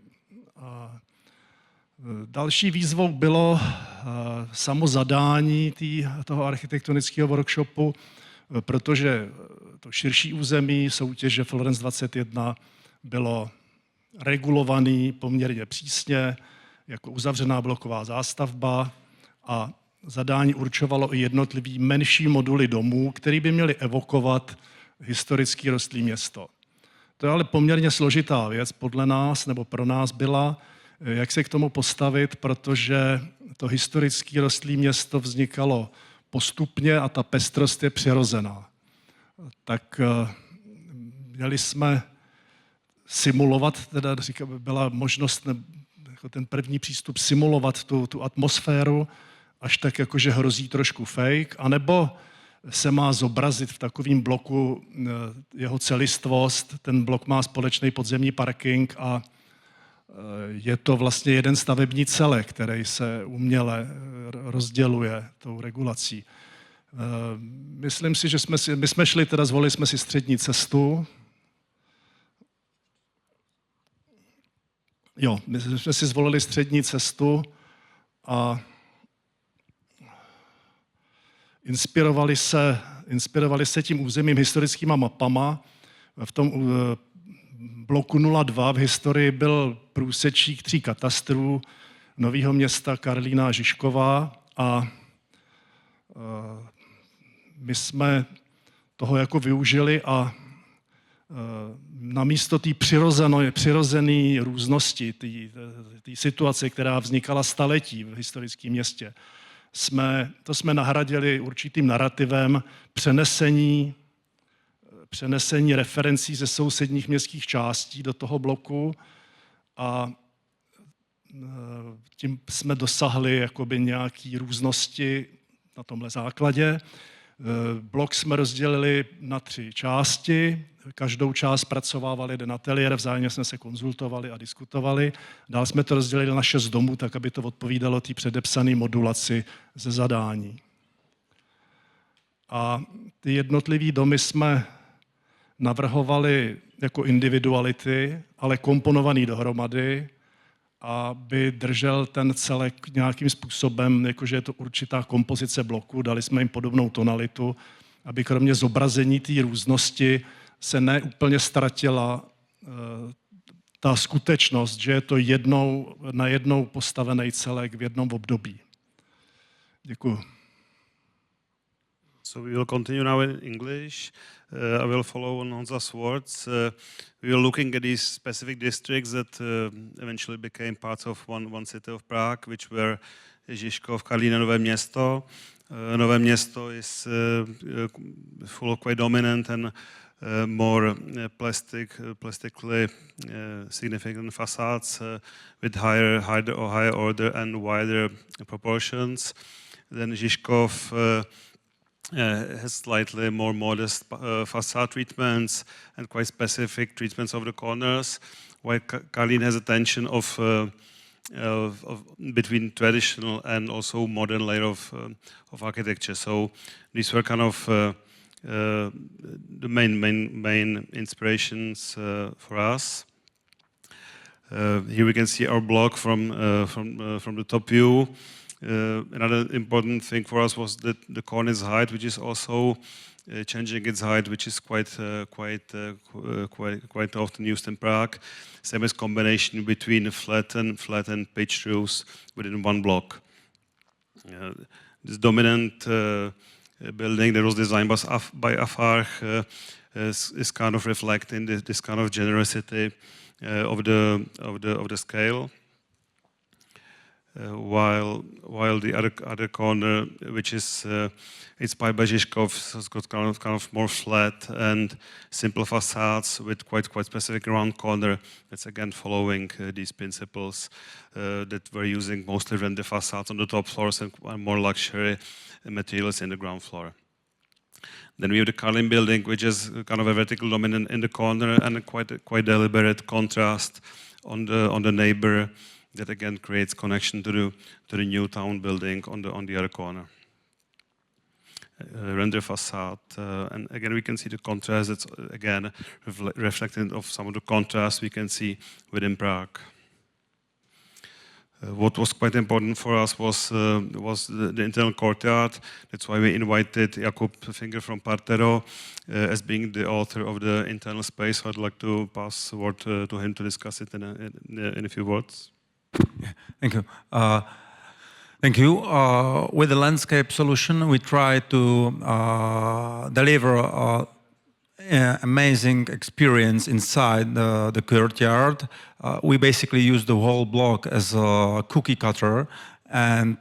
Další výzvou bylo samo zadání toho architektonického workshopu, protože to širší území soutěže Florenc 21 bylo regulovaný poměrně přísně jako uzavřená bloková zástavba a zadání určovalo i jednotlivý menší moduly domů, které by měly evokovat historicky rostlé město. To je ale poměrně složitá věc podle nás, nebo pro nás byla, jak se k tomu postavit, protože to historicky rostlé město vznikalo postupně a ta pestrost je přirozená. Tak měli jsme simulovat, teda byla možnost, jako ten první přístup, simulovat tu atmosféru, až tak jakože hrozí trošku fake, anebo se má zobrazit v takovém bloku jeho celistvost. Ten blok má společný podzemní parking a je to vlastně jeden stavební celek, který se uměle rozděluje tou regulací. Myslím si, že my jsme šli, teda zvolili jsme si střední cestu. Jo, my jsme si zvolili střední cestu a inspirovali se tím územím historickýma mapama. V tom bloku 02 v historii byl průsečík 3 katastrů Nového Města, Karlína a Žižkova a my jsme toho jako využili a namísto té přirozené různosti, té situace, která vznikala staletí v historickém městě, jsme nahradili určitým narrativem přenesení referencí ze sousedních městských částí do toho bloku a tím jsme dosahli jakoby nějaký různosti na tomhle základě. Blok jsme rozdělili na 3 části, každou část pracovával jeden ateliér, vzájemně jsme se konzultovali a diskutovali. Dál jsme to rozdělili na 6 domů, tak aby to odpovídalo té předepsané modulaci ze zadání. A ty jednotlivé domy jsme navrhovali jako individuality, ale komponovaný dohromady, aby držel ten celek nějakým způsobem, jakože je to určitá kompozice bloku, dali jsme jim podobnou tonalitu, aby kromě zobrazení té různosti se neúplně ztratila ta skutečnost, že je to najednou postavený celek v jednom období. Děkuji. So we will continue now in English. I will follow on Honza's words. We are looking at these specific districts that eventually became parts of one city of Prague, which were Žižkov, Karlín, Nové Město. Nové Město is full of quite dominant and more plastically significant facades with higher order and wider proportions. Then Žižkov has slightly more modest facade treatments and quite specific treatments of the corners, while Karlín has a tension of between traditional and also modern layer of architecture. So these were kind of the main inspirations for us. Here we can see our block from the top view. Another important thing for us was that the cornice height, which is also changing its height, which is quite often used in Prague. Same as combination between flat and pitched roofs within one block. This dominant building that was designed by Afar is kind of reflecting this kind of generosity of the scale. While the other corner, which is inspired by Žižkov, has got kind of more flat and simple facades with quite specific round corner. That's again following these principles that we're using mostly render facades on the top floors and more luxury materials in the ground floor. Then we have the Karlin building, which is kind of a vertical dominant in the corner and a quite deliberate contrast on the neighbor. That again creates connection to the new town building on the other corner. Render facade, and again we can see the contrast. It's again reflecting of some of the contrast we can see within Prague. What was quite important for us was the internal courtyard. That's why we invited Jakub Finger from Partero as being the author of the internal space. So I'd like to pass the word to him to discuss it in a few words. Yeah, thank you. Thank you. With the landscape solution, we try to deliver amazing experience inside the courtyard. We basically use the whole block as a cookie cutter, and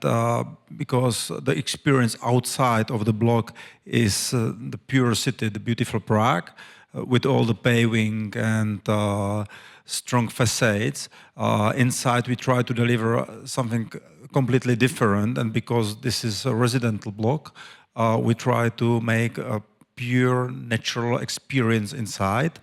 because the experience outside of the block is the pure city, the beautiful Prague, with all the paving and strong facades. Inside we try to deliver something completely different, and because this is a residential block, we try to make a pure natural experience inside,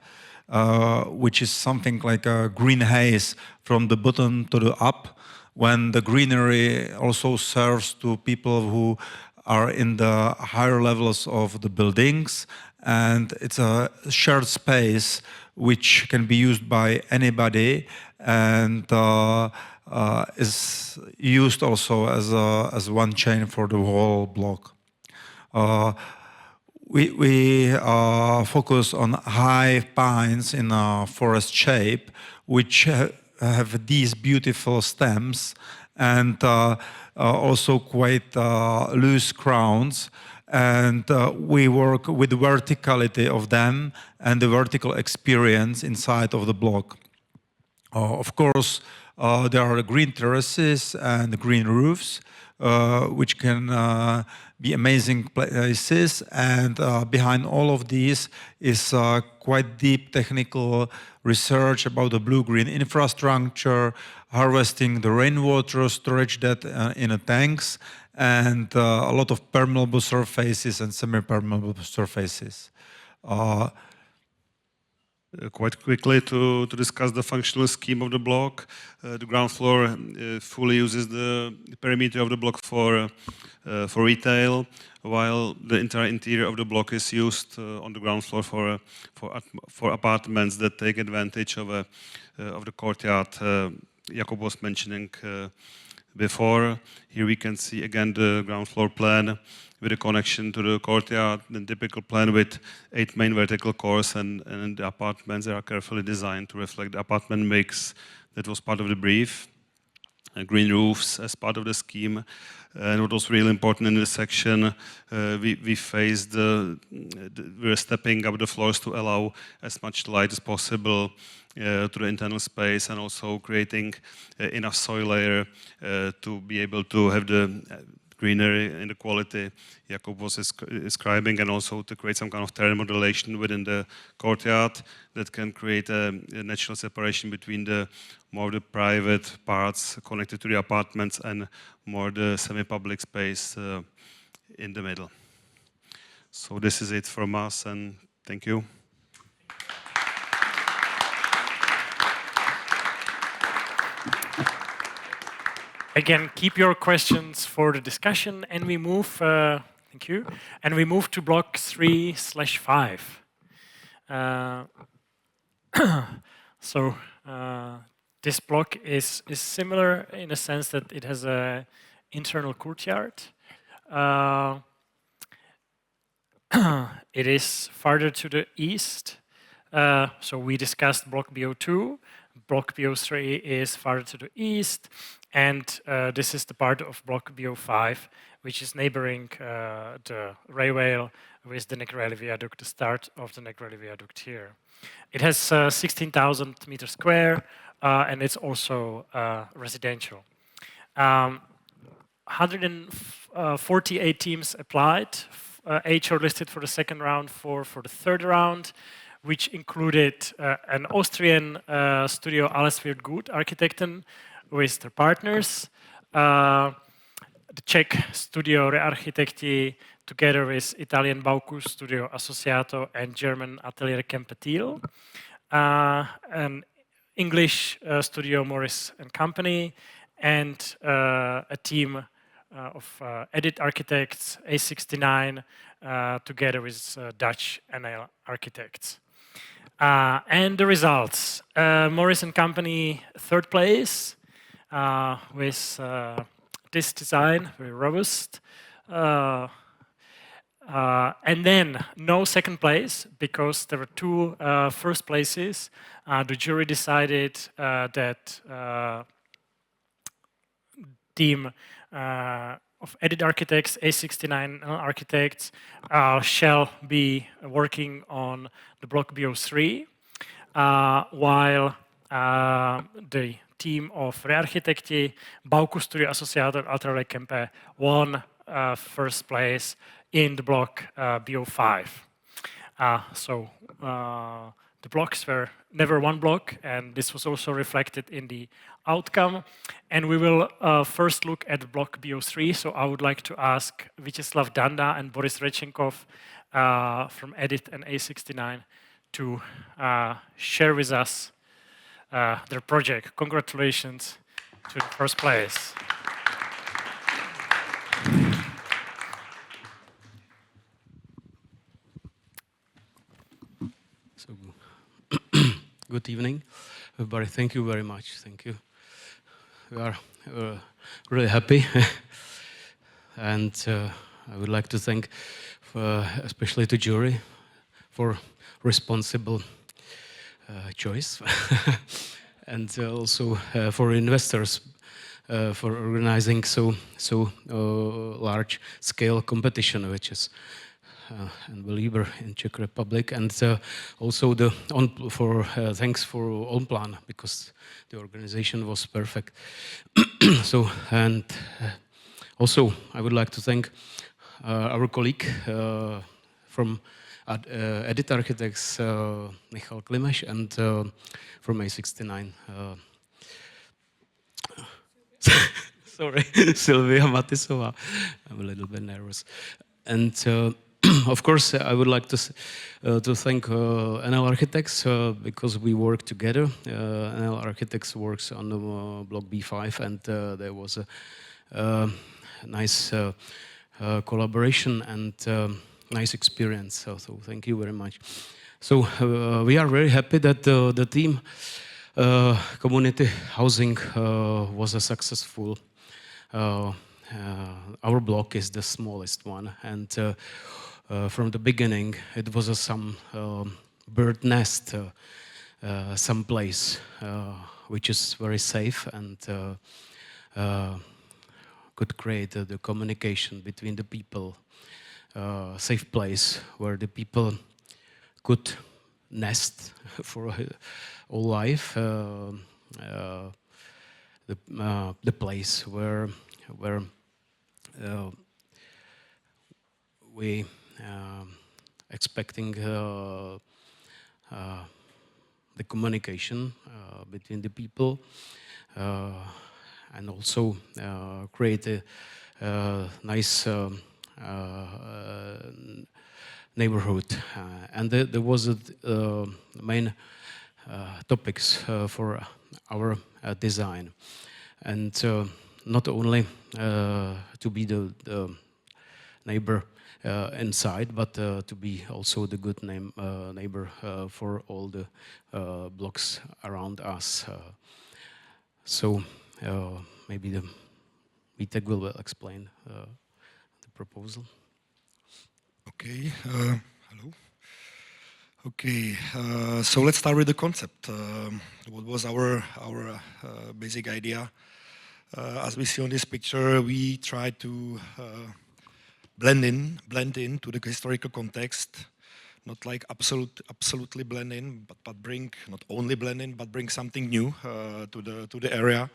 which is something like a green haze from the bottom to the up, when the greenery also serves to people who are in the higher levels of the buildings, and it's a shared space which can be used by anybody, and is used also as one chain for the whole block. We focus on high pines in a forest shape, which have these beautiful stems and also quite loose crowns. And we work with the verticality of them and the vertical experience inside of the block. Of course, there are green terraces and green roofs, which can be amazing places. And behind all of these is quite deep technical research about the blue-green infrastructure, harvesting the rainwater, storage that in the tanks, and a lot of permeable surfaces and semi-permeable surfaces. Quite quickly to discuss the functional scheme of the block. The ground floor fully uses the perimeter of the block for retail, while the entire interior of the block is used on the ground floor for apartments that take advantage of the courtyard Jakub was mentioning before. Here we can see again the ground floor plan with a connection to the courtyard, the typical plan with 8 main vertical cores, and the apartments are carefully designed to reflect the apartment mix that was part of the brief. Green roofs as part of the scheme. And what was really important in this section, we faced we're stepping up the floors to allow as much light as possible to the internal space, and also creating enough soil layer to be able to have the greenery and the quality Jakub was describing, and also to create some kind of terrain modulation within the courtyard that can create a natural separation between the more the private parts connected to the apartments and more the semi-public space in the middle. So this is it from us, and thank you. again, keep your questions for the discussion, and we move, thank you, and we move to block 3/5. So this block is similar in a sense that it has an internal courtyard. It is farther to the east. So we discussed block BO2. Block BO3 is farther to the east. And this is the part of block BO5, which is neighboring the railway with the Negrelli Viaduct, the start of the Negrelli Viaduct here. It has 16,000 meters square, and it's also residential. 148 teams applied, 8 shortlisted for the second round, 4 for the third round, which included an Austrian studio, Alles wird gut, Architekten, with their partners, the Czech studio Rearchitekti, together with Italian Bloků studio Associato and German Atelier Kempetil, an English studio Morris and Company, and a team of Edit Architects, A69, together with Dutch NL Architects. And the results, Morris and Company, third place, with this design, very robust. And then no second place, because there were 2 first places. The jury decided that team of Edit Architects, A69 Architects, shall be working on the block BO3, while the team of Rearchitekti, Bloků studio Associato, Atelier Kempe won first place in the block BO5. So the blocks were never one block, and this was also reflected in the outcome. And we will first look at block BO3. So I would like to ask Vítězslav Danda and Boris Rechenkov from Edit and A69 to share with us their project. Congratulations to the first place. So, good evening, everybody. Thank you very much. Thank you. We are really happy, and I would like to thank, especially the jury, for responsible choice, and also for investors for organizing so large scale competition, which is unbelievable in Czech Republic, and also thanks for OnPlan, because the organization was perfect. So, and also I would like to thank our colleague from Edit Architects, Michal Klimeš, and from A69, sorry, Sylvia Matisová. I'm a little bit nervous. And of course, I would like to thank NL Architects, because we work together. NL Architects works on the block B5, and there was a nice collaboration and nice experience. So thank you very much. So we are very happy that the team community housing was a successful. Our block is the smallest one, and from the beginning it was some bird nest, some place which is very safe and could create the communication between the people, safe place where the people could nest for all life, the place where we expecting the communication between the people, and also create a nice neighborhood. And there was main topics for our design. And not only to be the neighbor inside, but to be also the good neighbor for all the blocks around us. So maybe the Vítek will explain the proposal. Okay, hello. Okay, so let's start with the concept. What was our basic idea? As we see on this picture, we try to blend in to the historical context, not like absolutely blend in, but bring, not only blend in, but bring something new to the area.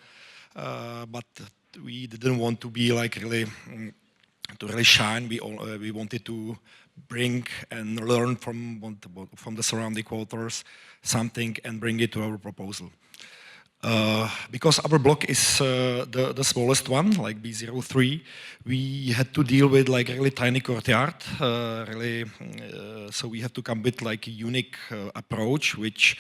But we didn't want to be like really shine. We wanted to bring and learn from the surrounding quarters something and bring it to our proposal. Because our block is the smallest one, like B03, we had to deal with like really tiny courtyard. So we have to come with like a unique approach, which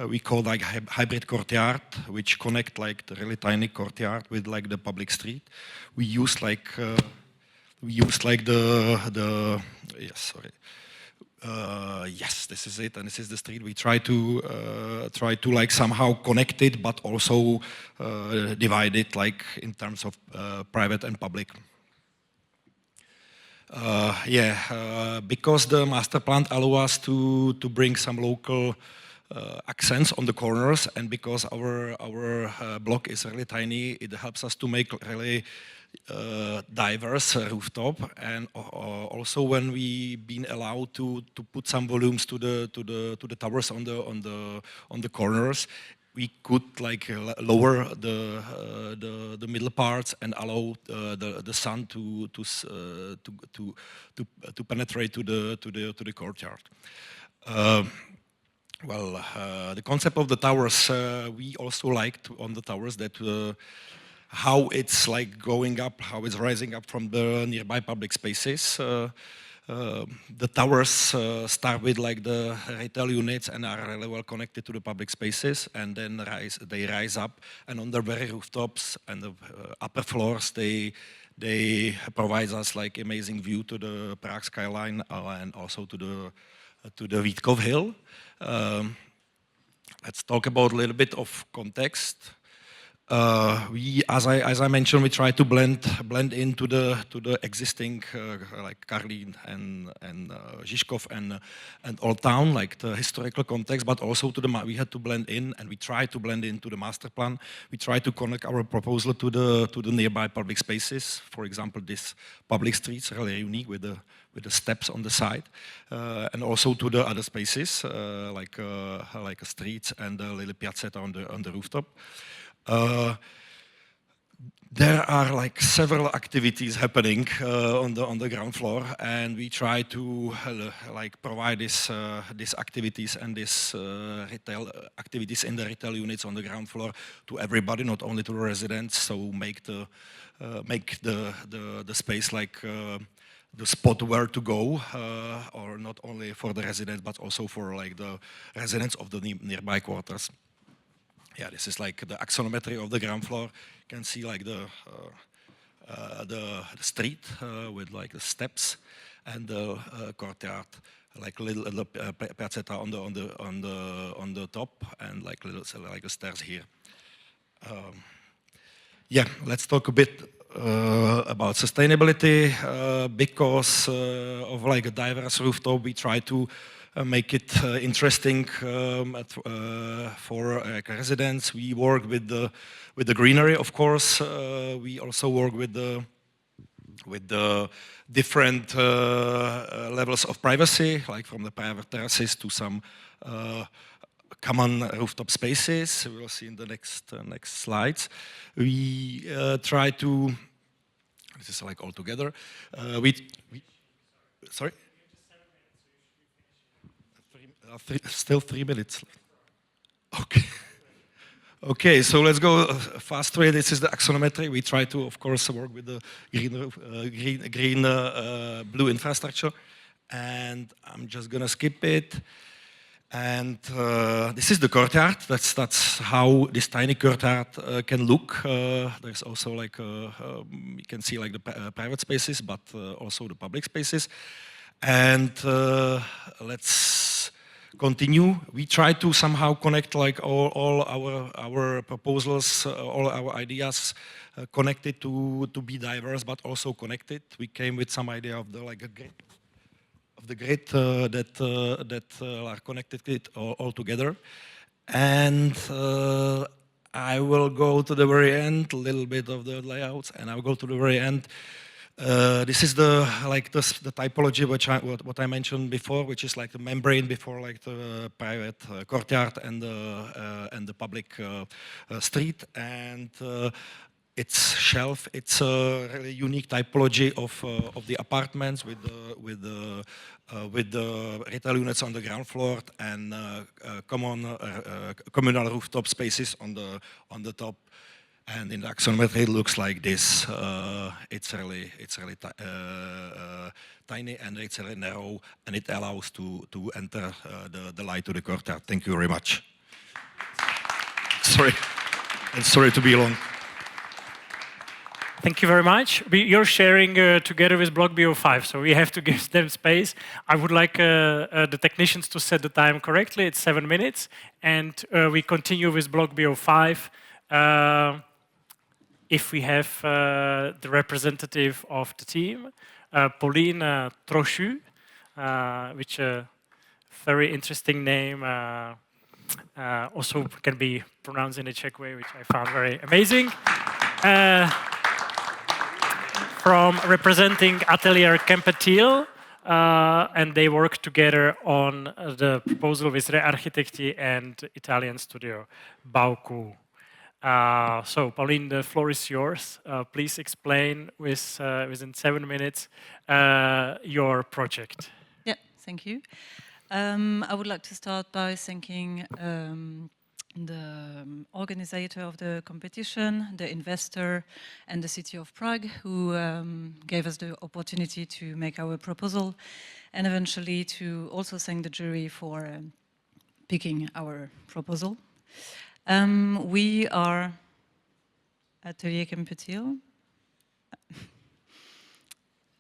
we call like hybrid courtyard, which connect like the really tiny courtyard with like the public street. We use like the yes, sorry. Yes, this is it, and this is the street. We try to like somehow connect it, but also divide it like in terms of private and public. Because the master plan allows us to bring some local accents on the corners, and because our block is really tiny, it helps us to make really diverse rooftop, and also when we been allowed to put some volumes to the towers on the corners, we could like lower the middle parts and allow the sun to penetrate to the courtyard. The concept of the towers, we also liked on the towers that how it's like going up, how it's rising up from the nearby public spaces. The towers start with like the retail units and are really well connected to the public spaces, and then they rise up, and on the very rooftops and the upper floors they provide us like amazing view to the Prague skyline and also to the Vítkov hill. Let's talk about a little bit of context. As I mentioned, we try to blend into the existing like Karlín and Žižkov and Old Town, like the historical context, but also we had to blend in, and we try to blend into the master plan. We try to connect our proposal to the nearby public spaces. For example, this public streets really unique with the steps on the side, and also to the other spaces like streets and the little piazzetta on the rooftop. There are like several activities happening on the ground floor, and we try to like provide these activities and these retail activities in the retail units on the ground floor to everybody, not only to the residents. So make the space like the spot where to go, or not only for the residents but also for like the residents of the nearby quarters. Yeah, this is like the axonometry of the ground floor. You can see like the street with like the steps and the courtyard, like little piazzetta on the top, and like little like the stairs here. Let's talk a bit about sustainability. Because of like a diverse rooftop, we try to make it interesting for residents. We work with the greenery, of course. We also work with the different levels of privacy, like from the private terraces to some common rooftop spaces. We will see in the next slides. We try to. This is like all together. Sorry. Still 3 minutes. Okay. Okay, so let's go fast through. This is the axonometry. We try to, of course, work with the green blue infrastructure, and I'm just gonna skip it. And this is the courtyard. That's how this tiny courtyard can look. There's also like you can see like the private spaces, but also the public spaces. And let's continue. We try to somehow connect like all our proposals, all our ideas, connected to be diverse, but also connected. We came with some idea of the like a grid. Of the grid that are connected all together. And I will go to the very end, a little bit of the layouts, and I will go to the very end. This is the typology what I mentioned before, which is like the membrane before like the private courtyard and the public street. And its shelf. It's a really unique typology of the apartments with the retail units on the ground floor and communal rooftop spaces on the top. And in the axonometry, it looks like this. It's really tiny and it's really narrow, and it allows to enter the light to the courtyard. Thank you very much. Sorry to be long. Thank you very much. You're sharing together with Block BO5, so we have to give them space. I would like the technicians to set the time correctly. It's 7 minutes, and we continue with Block BO5. If we have the representative of the team, Pauline Trochu, which a very interesting name, also can be pronounced in a Czech way, which I found very amazing. From representing Atelier Kempetil, and they work together on the proposal with Re Architecti and Italian studio Bloků. So, Pauline, the floor is yours. Please explain within 7 minutes your project. Yeah, thank you. I would like to start by thanking the organizer of the competition, the investor, and the city of Prague, who gave us the opportunity to make our proposal, and eventually to also thank the jury for picking our proposal. We are Atelier Kempetil.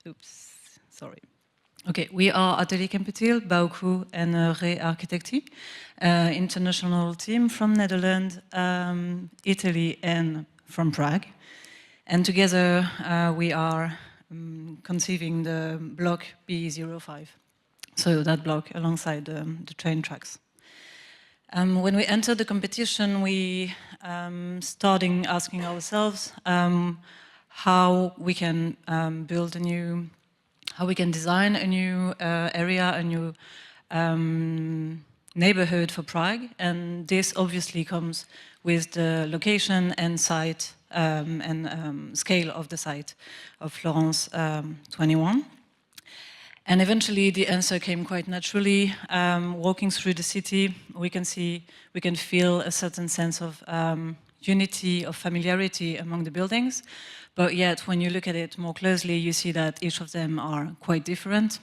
Oops, sorry. Okay, we are Atelier Kempetil, Bloků, and Re Architecti, international team from Netherlands, Italy, and from Prague. And together we are conceiving the block B05, so that block alongside the train tracks. When we entered the competition, we started asking ourselves how we can build a new, how we can design a new area, a new neighborhood for Prague, and this obviously comes with the location and site and scale of the site of Florence 21. And eventually the answer came quite naturally. Walking through the city, we can feel a certain sense of unity, of familiarity among the buildings. But yet, when you look at it more closely, you see that each of them are quite different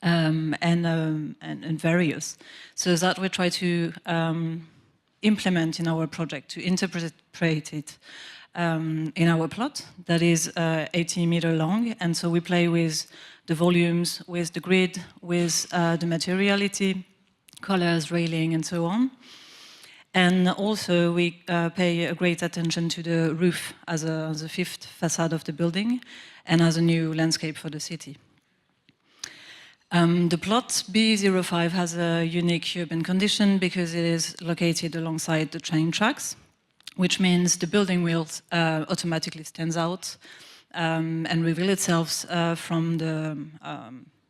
and various. So that we try to implement in our project, to interpret it in our plot that is 80 meters long. And so we play with the volumes, with the grid, with the materiality, colors, railing, and so on. And also we pay a great attention to the roof as a fifth facade of the building and as a new landscape for the city. The plot B05 has a unique urban condition because it is located alongside the train tracks, which means the building will automatically stand out and reveal itself from the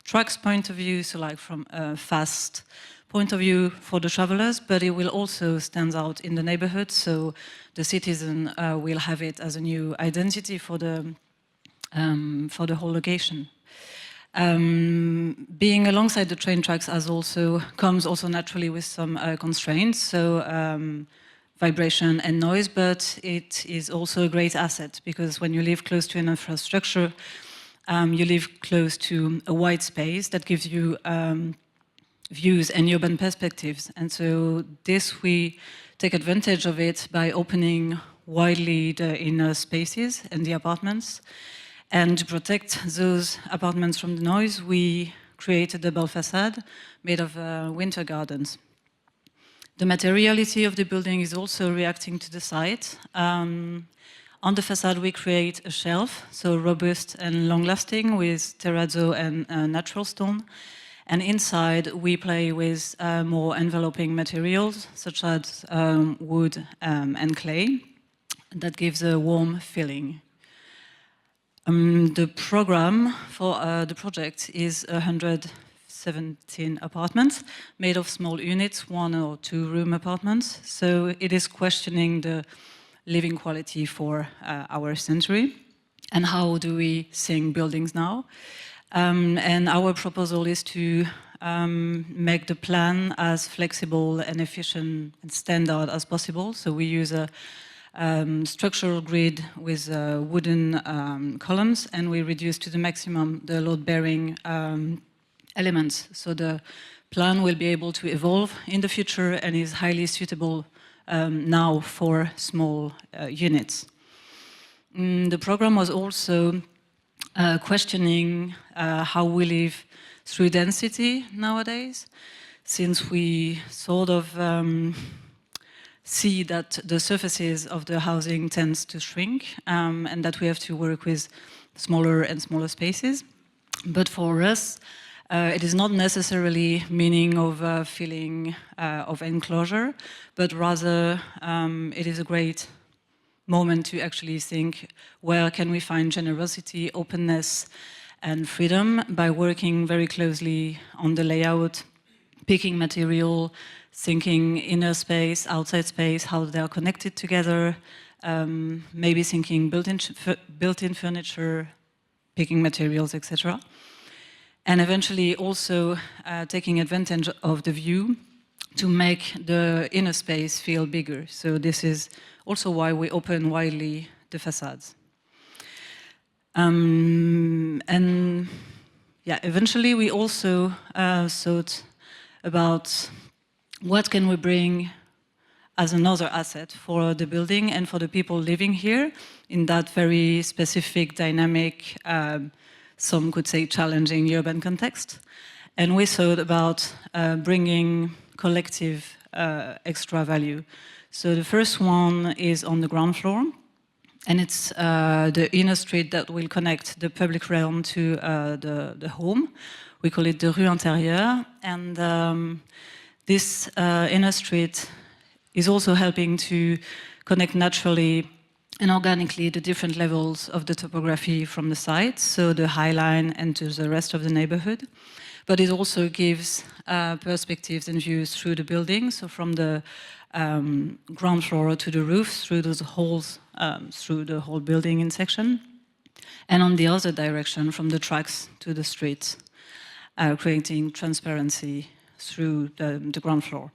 truck's point of view, so like from a fast point of view for the travelers, but it will also stand out in the neighborhood, so the citizen will have it as a new identity for the whole location. Being alongside the train tracks comes also naturally with some constraints, so vibration and noise, but it is also a great asset because when you live close to an infrastructure, you live close to a wide space that gives you views and urban perspectives. And so this, we take advantage of it by opening widely the inner spaces and the apartments. And to protect those apartments from the noise, we create a double facade made of winter gardens. The materiality of the building is also reacting to the site. On the facade, we create a shelf, so robust and long-lasting with terrazzo and natural stone. And inside, we play with more enveloping materials, such as wood and clay, that gives a warm feeling. The program for the project is 117 apartments made of small units, 1 or 2 room apartments. So it is questioning the living quality for our century and how do we think buildings now. And our proposal is to make the plan as flexible and efficient and standard as possible. So we use a structural grid with wooden columns, and we reduce to the maximum the load-bearing elements. So the plan will be able to evolve in the future and is highly suitable now for small units. The program was also questioning how we live through density nowadays, since we sort of see that the surfaces of the housing tends to shrink and that we have to work with smaller and smaller spaces. But for us, it is not necessarily meaning of a feeling of enclosure, but rather it is a great moment to actually think where can we find generosity, openness, and freedom by working very closely on the layout, picking material, thinking inner space, outside space, how they are connected together, maybe thinking built-in furniture, picking materials, etc. And eventually also taking advantage of the view to make the inner space feel bigger. So this is also why we open widely the facades. And yeah, eventually we also thought about what can we bring as another asset for the building and for the people living here in that very specific, dynamic, some could say challenging urban context. And we thought about bringing collective extra value. So the first one is on the ground floor, and it's the inner street that will connect the public realm to the home. We call it the rue intérieure, and this inner street is also helping to connect naturally and organically the different levels of the topography from the site, so the High Line and to the rest of the neighborhood. But it also gives perspectives and views through the building, so from the ground floor to the roof, through those holes, through the whole building in section, and on the other direction from the tracks to the streets, creating transparency through the ground floor.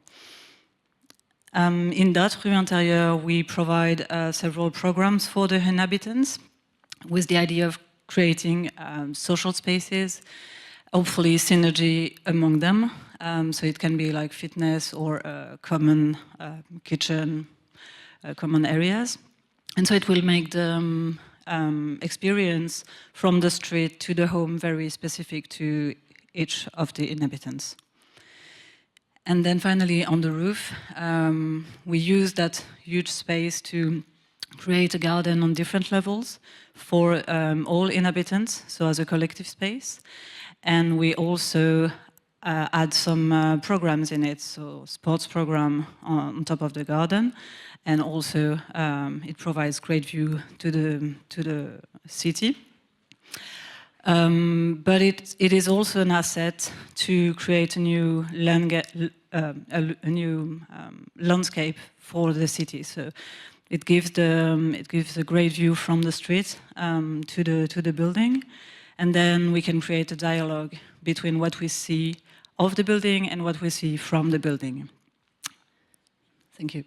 In that rue intérieure, we provide several programs for the inhabitants with the idea of creating social spaces, hopefully synergy among them. So it can be like fitness or common kitchen, common areas. And so it will make the experience from the street to the home very specific to each of the inhabitants. And then finally on the roof, we use that huge space to create a garden on different levels for all inhabitants, so as a collective space. And we also add some programs in it, so sports program on top of the garden, and also it provides great view to the city. But it is also an asset to create a new landscape for the city. So it gives a great view from the street to the building, and then we can create a dialogue between what we see of the building and what we see from the building. Thank you.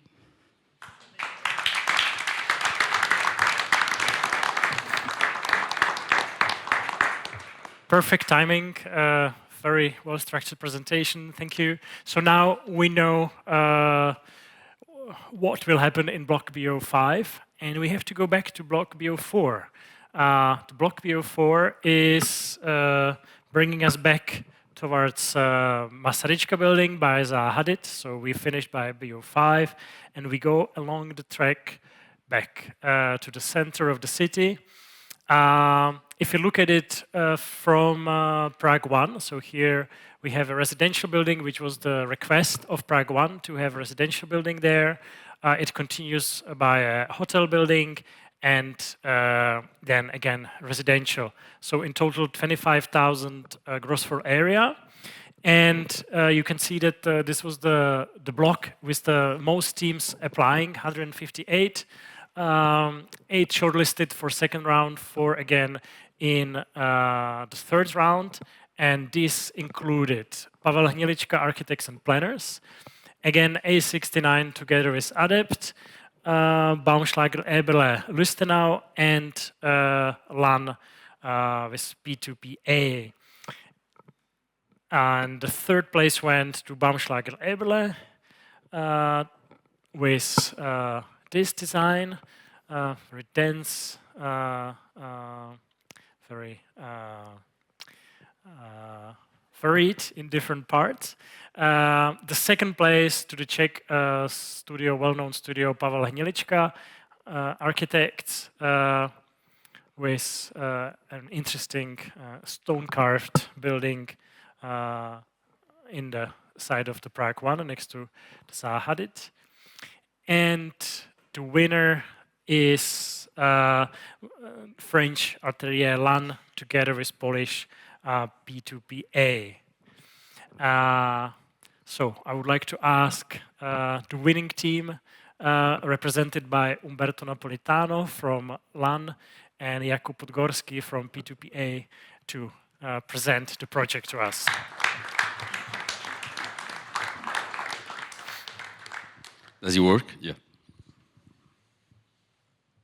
Perfect timing very well-structured presentation. Thank you. So now we know what will happen in block BO5, and we have to go back to block BO4. The block BO4 is bringing us back towards Masarykova building by Zaha Hadid. So we finished by BO5, and we go along the track back to the center of the city. If you look at it from Prague 1, so here we have a residential building, which was the request of Prague 1 to have a residential building there. It continues by a hotel building, and then again residential. So in total 25,000 gross floor area. And you can see that this was the block with the most teams applying, 158. 8 shortlisted for second round, 4 again in the third round. And this included Pavel Hnilička, architects and planners. Again, A69 together with Adept, Baumschlager, Eberle, Lustenau, and LAN with P2PA. And the third place went to Baumschlager, Eberle with this design, very dense, very varied in different parts. The second place to the Czech studio, well-known studio, Pavel Hnilička, architects, with an interesting stone-carved building in the side of the Prague 1 next to the Zaha Hadid. And the winner is French Atelier LAN together with Polish P2PA. So I would like to ask the winning team, represented by Umberto Napolitano from LAN and Jakub Podgorski from P2PA, to present the project to us. Does it work? Yeah.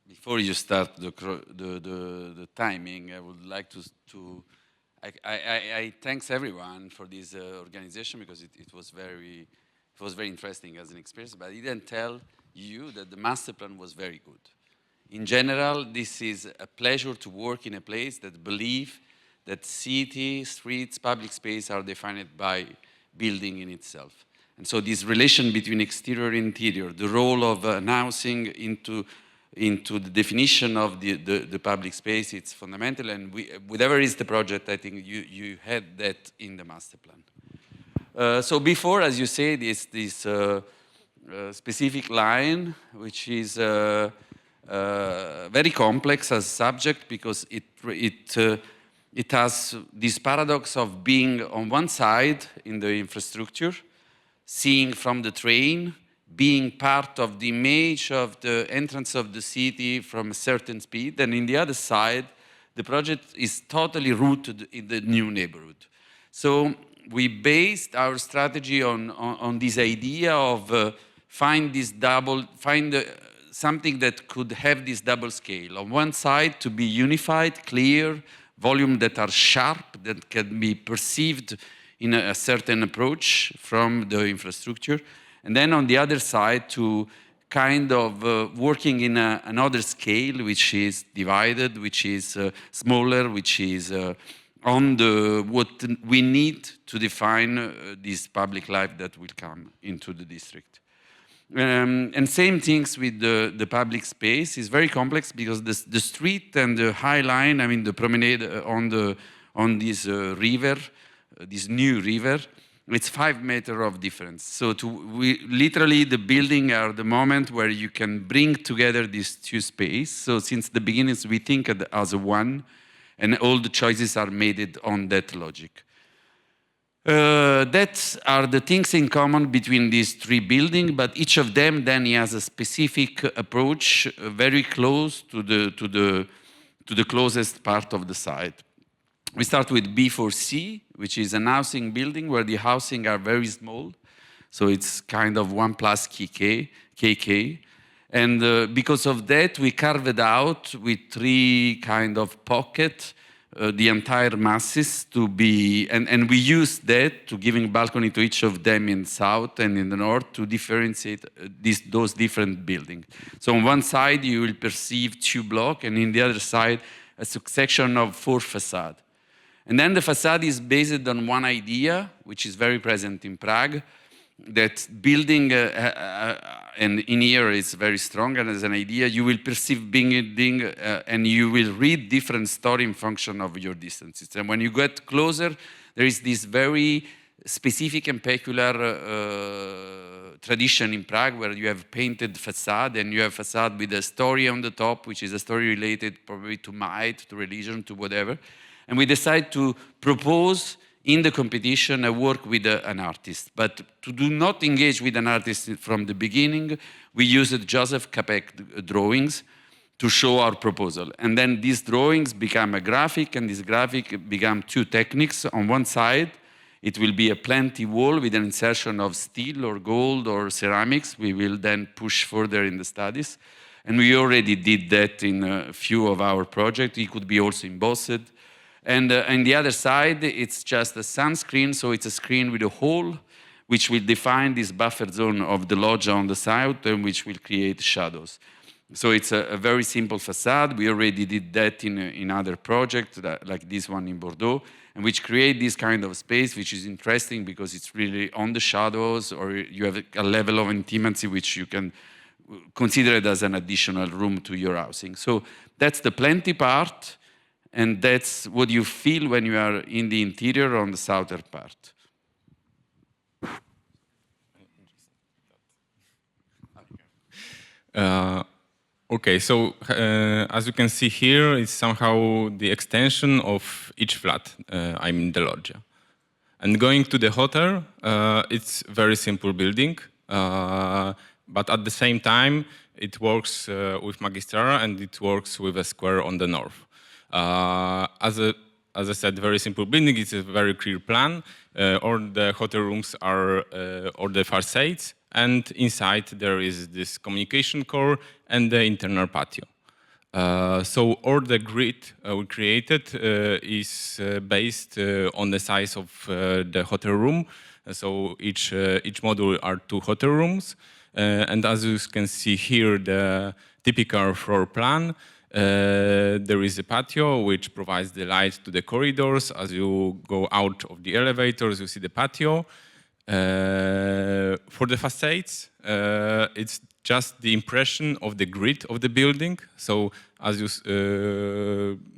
Before you start the timing, I would like I thanks everyone for this organization, because it was very interesting as an experience. But I didn't tell you that the master plan was very good. In general, this is a pleasure to work in a place that believe that city, streets, public space are defined by building in itself. And so this relation between exterior and interior, the role of housing into the definition of the public space, it's fundamental. And whatever is the project, I think you had that in the master plan. So before, as you say, this specific line, which is very complex as subject, because it has this paradox of being on one side in the infrastructure, seeing from the train, being part of the image of the entrance of the city from a certain speed, and in the other side, the project is totally rooted in the new neighborhood. So we based our strategy on this idea of find something that could have this double scale. On one side, to be unified, clear, volume that are sharp, that can be perceived in a certain approach from the infrastructure. And then on the other side, to kind of working in another scale, which is divided, which is smaller, which is on what we need to define this public life that will come into the district. And same things with the public space. Is very complex, because the street and the High Line, I mean the promenade on this river, this new river, it's 5 meters of difference. So literally the building are the moment where you can bring together these two spaces. So since the beginning we think as a one, and all the choices are made on that logic. That are the things in common between these 3 buildings, but each of them then has a specific approach, very close to the closest part of the site. We start with B4C, which is an housing building where the housing are very small. So it's kind of 1 plus KK. And because of that, we carved it out with 3 kind of pockets the entire masses to be, and we use that to giving balcony to each of them in the south and in the north to differentiate those different buildings. So on one side you will perceive 2 blocks, and in the other side a succession of 4 facades. And then the facade is based on one idea, which is very present in Prague, that building, and in here it's very strong, and as an idea, you will perceive building and you will read different story in function of your distances. And when you get closer, there is this very specific and peculiar tradition in Prague where you have painted facade, and you have facade with a story on the top, which is a story related probably to might, to religion, to whatever. And we decide to propose in the competition a work with an artist. But to do not engage with an artist from the beginning, we used Joseph Capek drawings to show our proposal. And then these drawings become a graphic, and this graphic become 2 techniques. On one side, it will be a plenty wall with an insertion of steel or gold or ceramics. We will then push further in the studies. And we already did that in a few of our projects. It could be also embossed. And on the other side, it's just a sun screen, so it's a screen with a hole, which will define this buffer zone of the loggia on the side, and which will create shadows. So it's a very simple facade. We already did that in other projects, like this one in Bordeaux, and which create this kind of space, which is interesting because it's really on the shadows, or you have a level of intimacy which you can consider it as an additional room to your housing. So that's the plenty part. And that's what you feel when you are in the interior on the southern part. Okay, so as you can see here, it's somehow the extension of each flat, I mean the loggia. And going to the hotel, it's very simple building, but at the same time, it works with Magistrara and it works with a square on the north. As I said, very simple building. It's a very clear plan. All the hotel rooms are all the facades, and inside there is this communication core and the internal patio. So all the grid we created is based on the size of the hotel room. So each module are 2 hotel rooms, and as you can see here, the typical floor plan. There is a patio which provides the light to the corridors. As you go out of the elevators, you see the patio. For the facades, it's just the impression of the grid of the building. So as you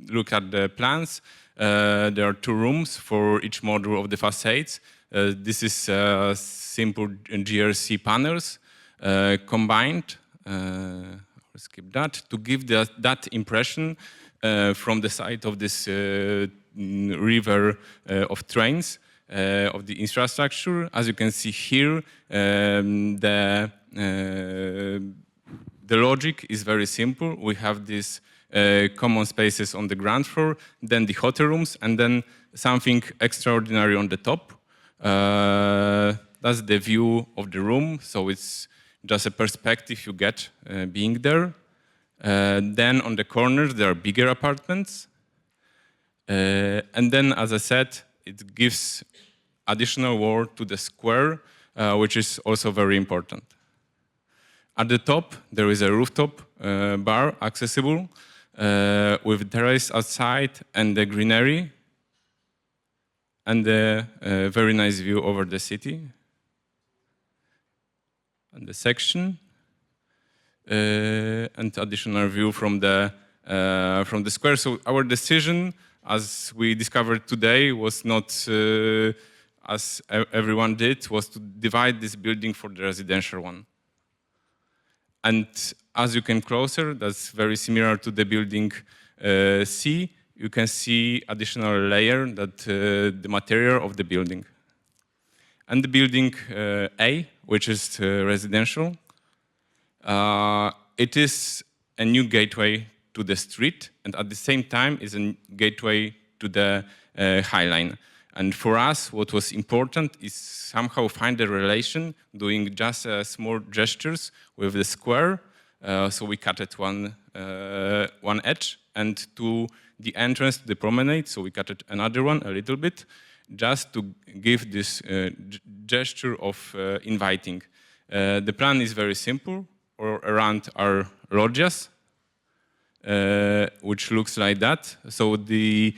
look at the plans, there are 2 rooms for each module of the facades. This is simple GRC panels combined. Skip that, to give that impression from the side of this river of trains, of the infrastructure. As you can see here, the logic is very simple. We have these common spaces on the ground floor, then the hotel rooms, and then something extraordinary on the top. That's the view of the room, so it's just a perspective you get being there. Then on the corners there are bigger apartments. And then, as I said, it gives additional wall to the square, which is also very important. At the top there is a rooftop bar accessible with terrace outside and the greenery and a very nice view over the city. And the section and additional view from the square. So our decision, as we discovered today, was not as everyone did, was to divide this building for the residential one. And as you come closer, that's very similar to the building C. You can see additional layer that the material of the building. And the building A, which is residential, it is a new gateway to the street, and at the same time is a gateway to the High Line. And for us, what was important is somehow find a relation, doing just small gestures with the square. So we cut it one one edge, and to the entrance to the promenade, so we cut it another one a little bit, just to give this gesture of inviting. The plan is very simple. Around our loggias, which looks like that. So the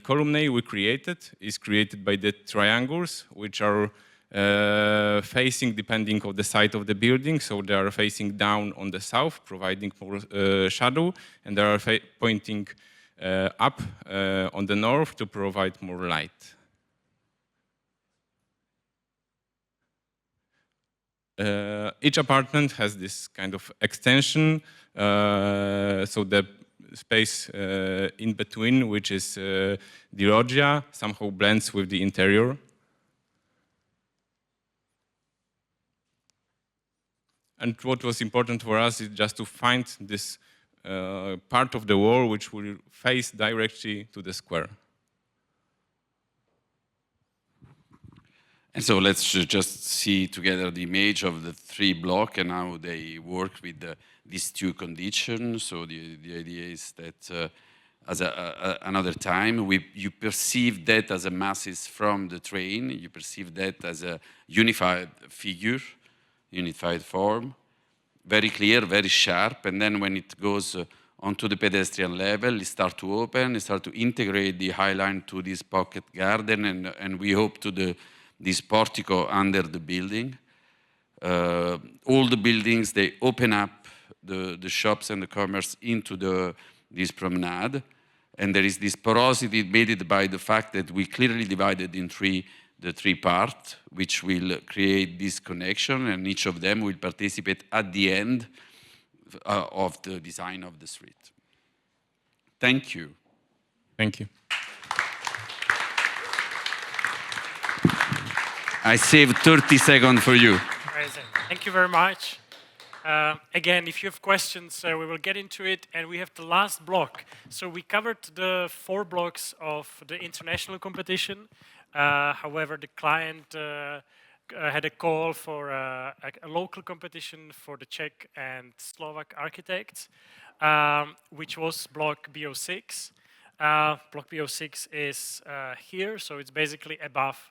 columnade we created is created by the triangles, which are facing depending on the side of the building. So they are facing down on the south, providing more shadow, and they are pointing up on the north to provide more light. Each apartment has this kind of extension, so the space in between, which is the loggia, somehow blends with the interior. And what was important for us is just to find this part of the wall which will face directly to the square. And so let's just see together the image of the three blocks and how they work with these two conditions. So the idea is that as another time, you perceive that as a masses from the train, you perceive that as a unified figure, unified form, very clear, very sharp, and then when it goes onto the pedestrian level, it starts to open, it starts to integrate the High Line to this pocket garden, and we hope to this portico under the building. All the buildings, they open up the shops and the commerce into this promenade. And there is this porosity made by the fact that we clearly divided in the three parts, which will create this connection, and each of them will participate at the end of the design of the street. Thank you. Thank you. I saved 30 seconds for you. Amazing. Thank you very much. Again, if you have questions, we will get into it. And we have the last block. So we covered the 4 blocks of the international competition. However, the client had a call for a local competition for the Czech and Slovak architects, which was block BO6. Block BO6 is here, so it's basically above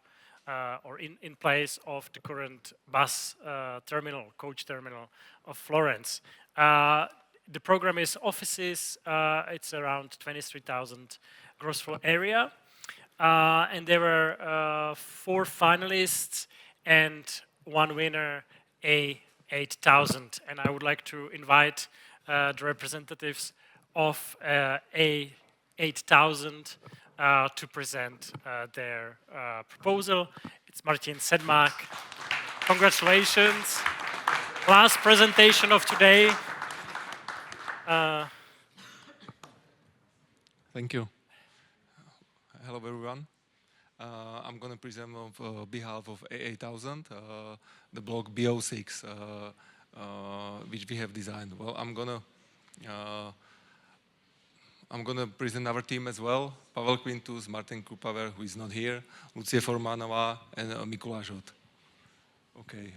or in place of the current bus terminal, coach terminal of Florence. The program is offices. It's around 23,000 gross floor area. And there were 4 finalists and 1 winner, A8000. And I would like to invite the representatives of A8000 to present their proposal. It's Martin Sedmak. Congratulations. Last presentation of today. Thank you. Hello, everyone. I'm going to present on behalf of A8000, the block BO6, which we have designed. Well, I'm gonna present our team as well. Pavel Quintus, Martin Krupaver, who is not here, Lucie Formanová, and Mikuláš Hod. Okay.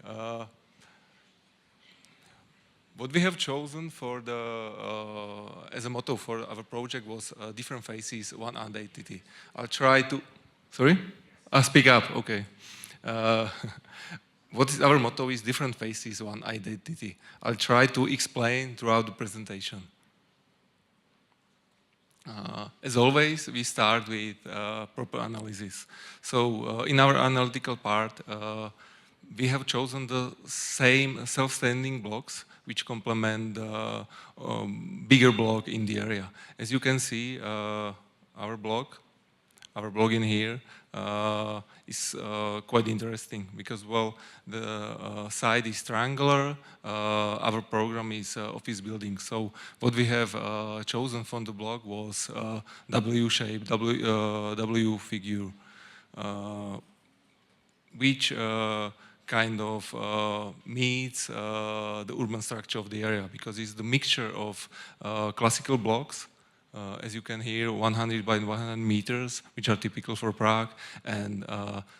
What we have chosen for as a motto for our project was different faces, one identity. I'll try to, sorry? I'll speak up, okay. What is our motto is different faces, one identity. I'll try to explain throughout the presentation. As always, we start with proper analysis. So in our analytical part, we have chosen the same self-standing blocks which complement the bigger block in the area. As you can see, our block in here is quite interesting because, well, the side is triangular, our program is office building. So what we have chosen from the block was W shape, W figure, which kind of meets the urban structure of the area because it's the mixture of classical blocks, as you can hear, 100 by 100 meters, which are typical for Prague, and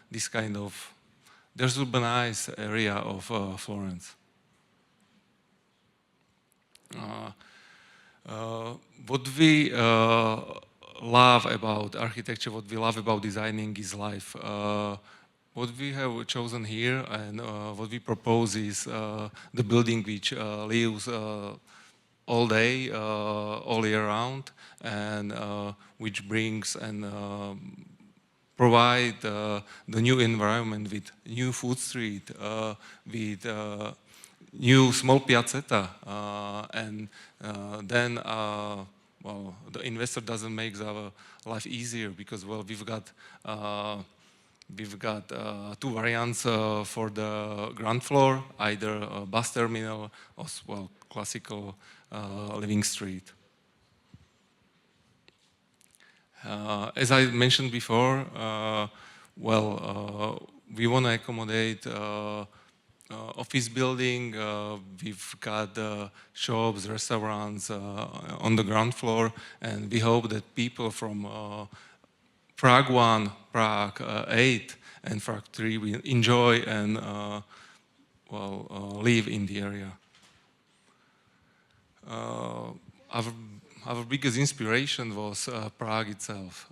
this kind of desurbanized area of Florence. What we love about architecture, what we love about designing is life. What we have chosen here and what we propose is the building which lives all day, all year round, and which brings and provide the new environment with new food street, with new small piazzetta, and then well, the investor doesn't make our life easier because well, we've got two variants for the ground floor, either a bus terminal or well, classical living street. As I mentioned before, we want to accommodate office building. We've got shops, restaurants on the ground floor, and we hope that people from Prague 1, Prague 8, and Prague 3 will enjoy and live in the area. Our biggest inspiration was Prague itself.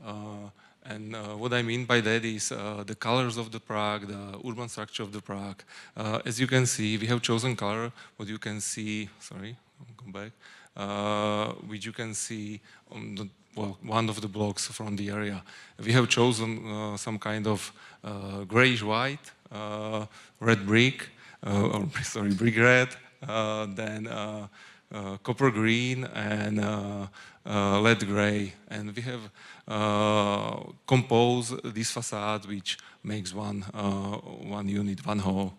And what I mean by that is the colors of the Prague, the urban structure of the Prague. As you can see, we have chosen color, what you can see, sorry, I'll come back, which you can see on the, well, one of the blocks from the area. We have chosen some kind of grayish-white, red brick, or sorry, brick red, then copper green and lead gray, and we have composed this facade, which makes one unit, one whole.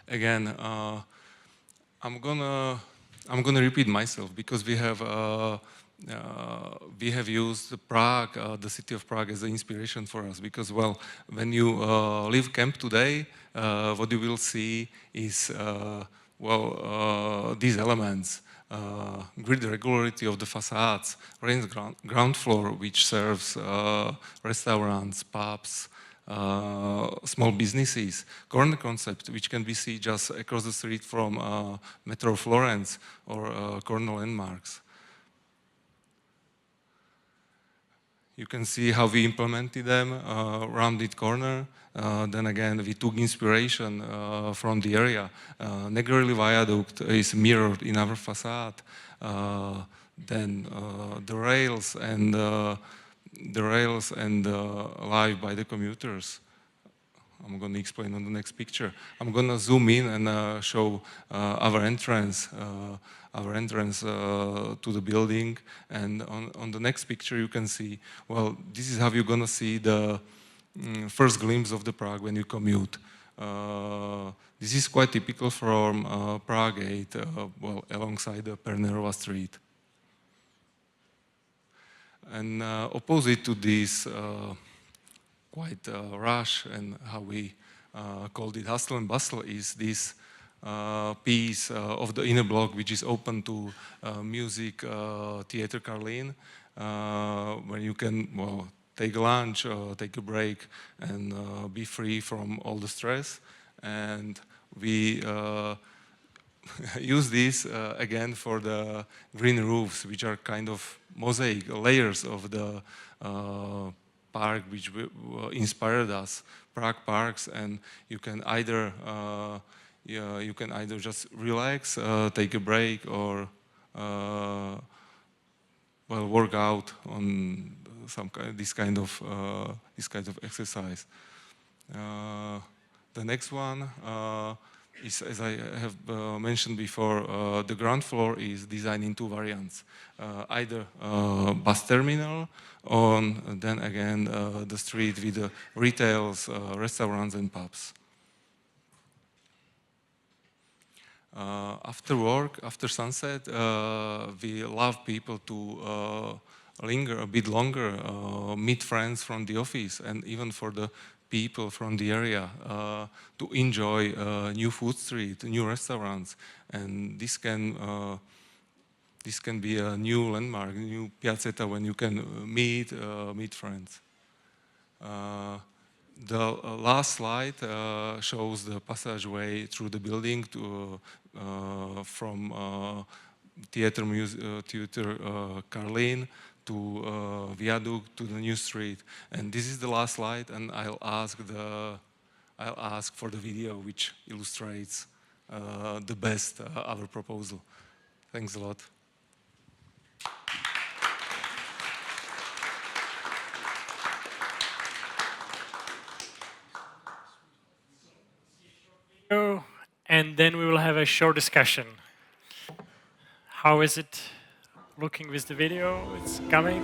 Again, I'm gonna repeat myself because we have used Prague, the city of Prague, as an inspiration for us. Because well, when you leave camp today, what you will see is these elements. Grid regularity of the facades, raised ground floor, which serves restaurants, pubs, small businesses, corner concept, which can be seen just across the street from Metro Florence or corner landmarks. You can see how we implemented them, rounded corner. Then again, we took inspiration from the area. Negrelli Viaduct is mirrored in our facade. Then the rails and live by the commuters. I'm going to explain on the next picture. I'm going to zoom in and show our entrance to the building. And on the next picture, you can see, well, this is how you're going to see the first glimpse of the Prague when you commute. This is quite typical from Prague 8, well, alongside the Pernerova Street. And opposite to this quite rush and how we called it hustle and bustle is this piece of the inner block, which is open to music, theater Karlin, where you can, well, take a lunch, take a break, and be free from all the stress. And we use this again for the green roofs, which are kind of mosaic layers of the park, which inspired us, Prague parks. And you can either just relax, take a break, or well, work out on this kind of exercise. The next one is, as I have mentioned before, the ground floor is designed in two variants, either bus terminal, or then again the street with the retails, restaurants and pubs. After work, after sunset, we love people to linger a bit longer, meet friends from the office, and even for the people from the area to enjoy new food street, new restaurants, and this can be a new landmark, a new piazzetta when you can meet friends. The last slide shows the passageway through the building from Theater Karlin to Viaduct to the new street. And this is the last slide, and I'll ask for the video which illustrates the best our proposal. Thanks a lot. And then we will have a short discussion. How is it looking with the video? It's coming.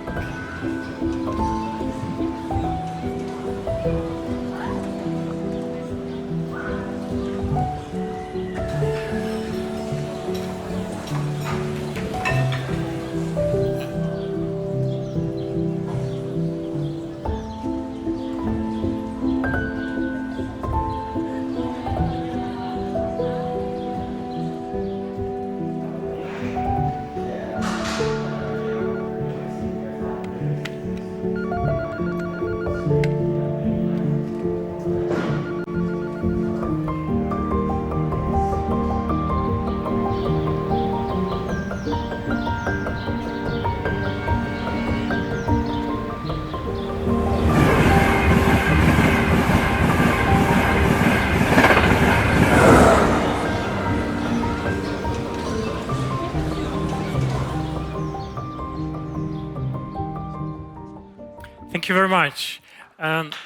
Thank you very much.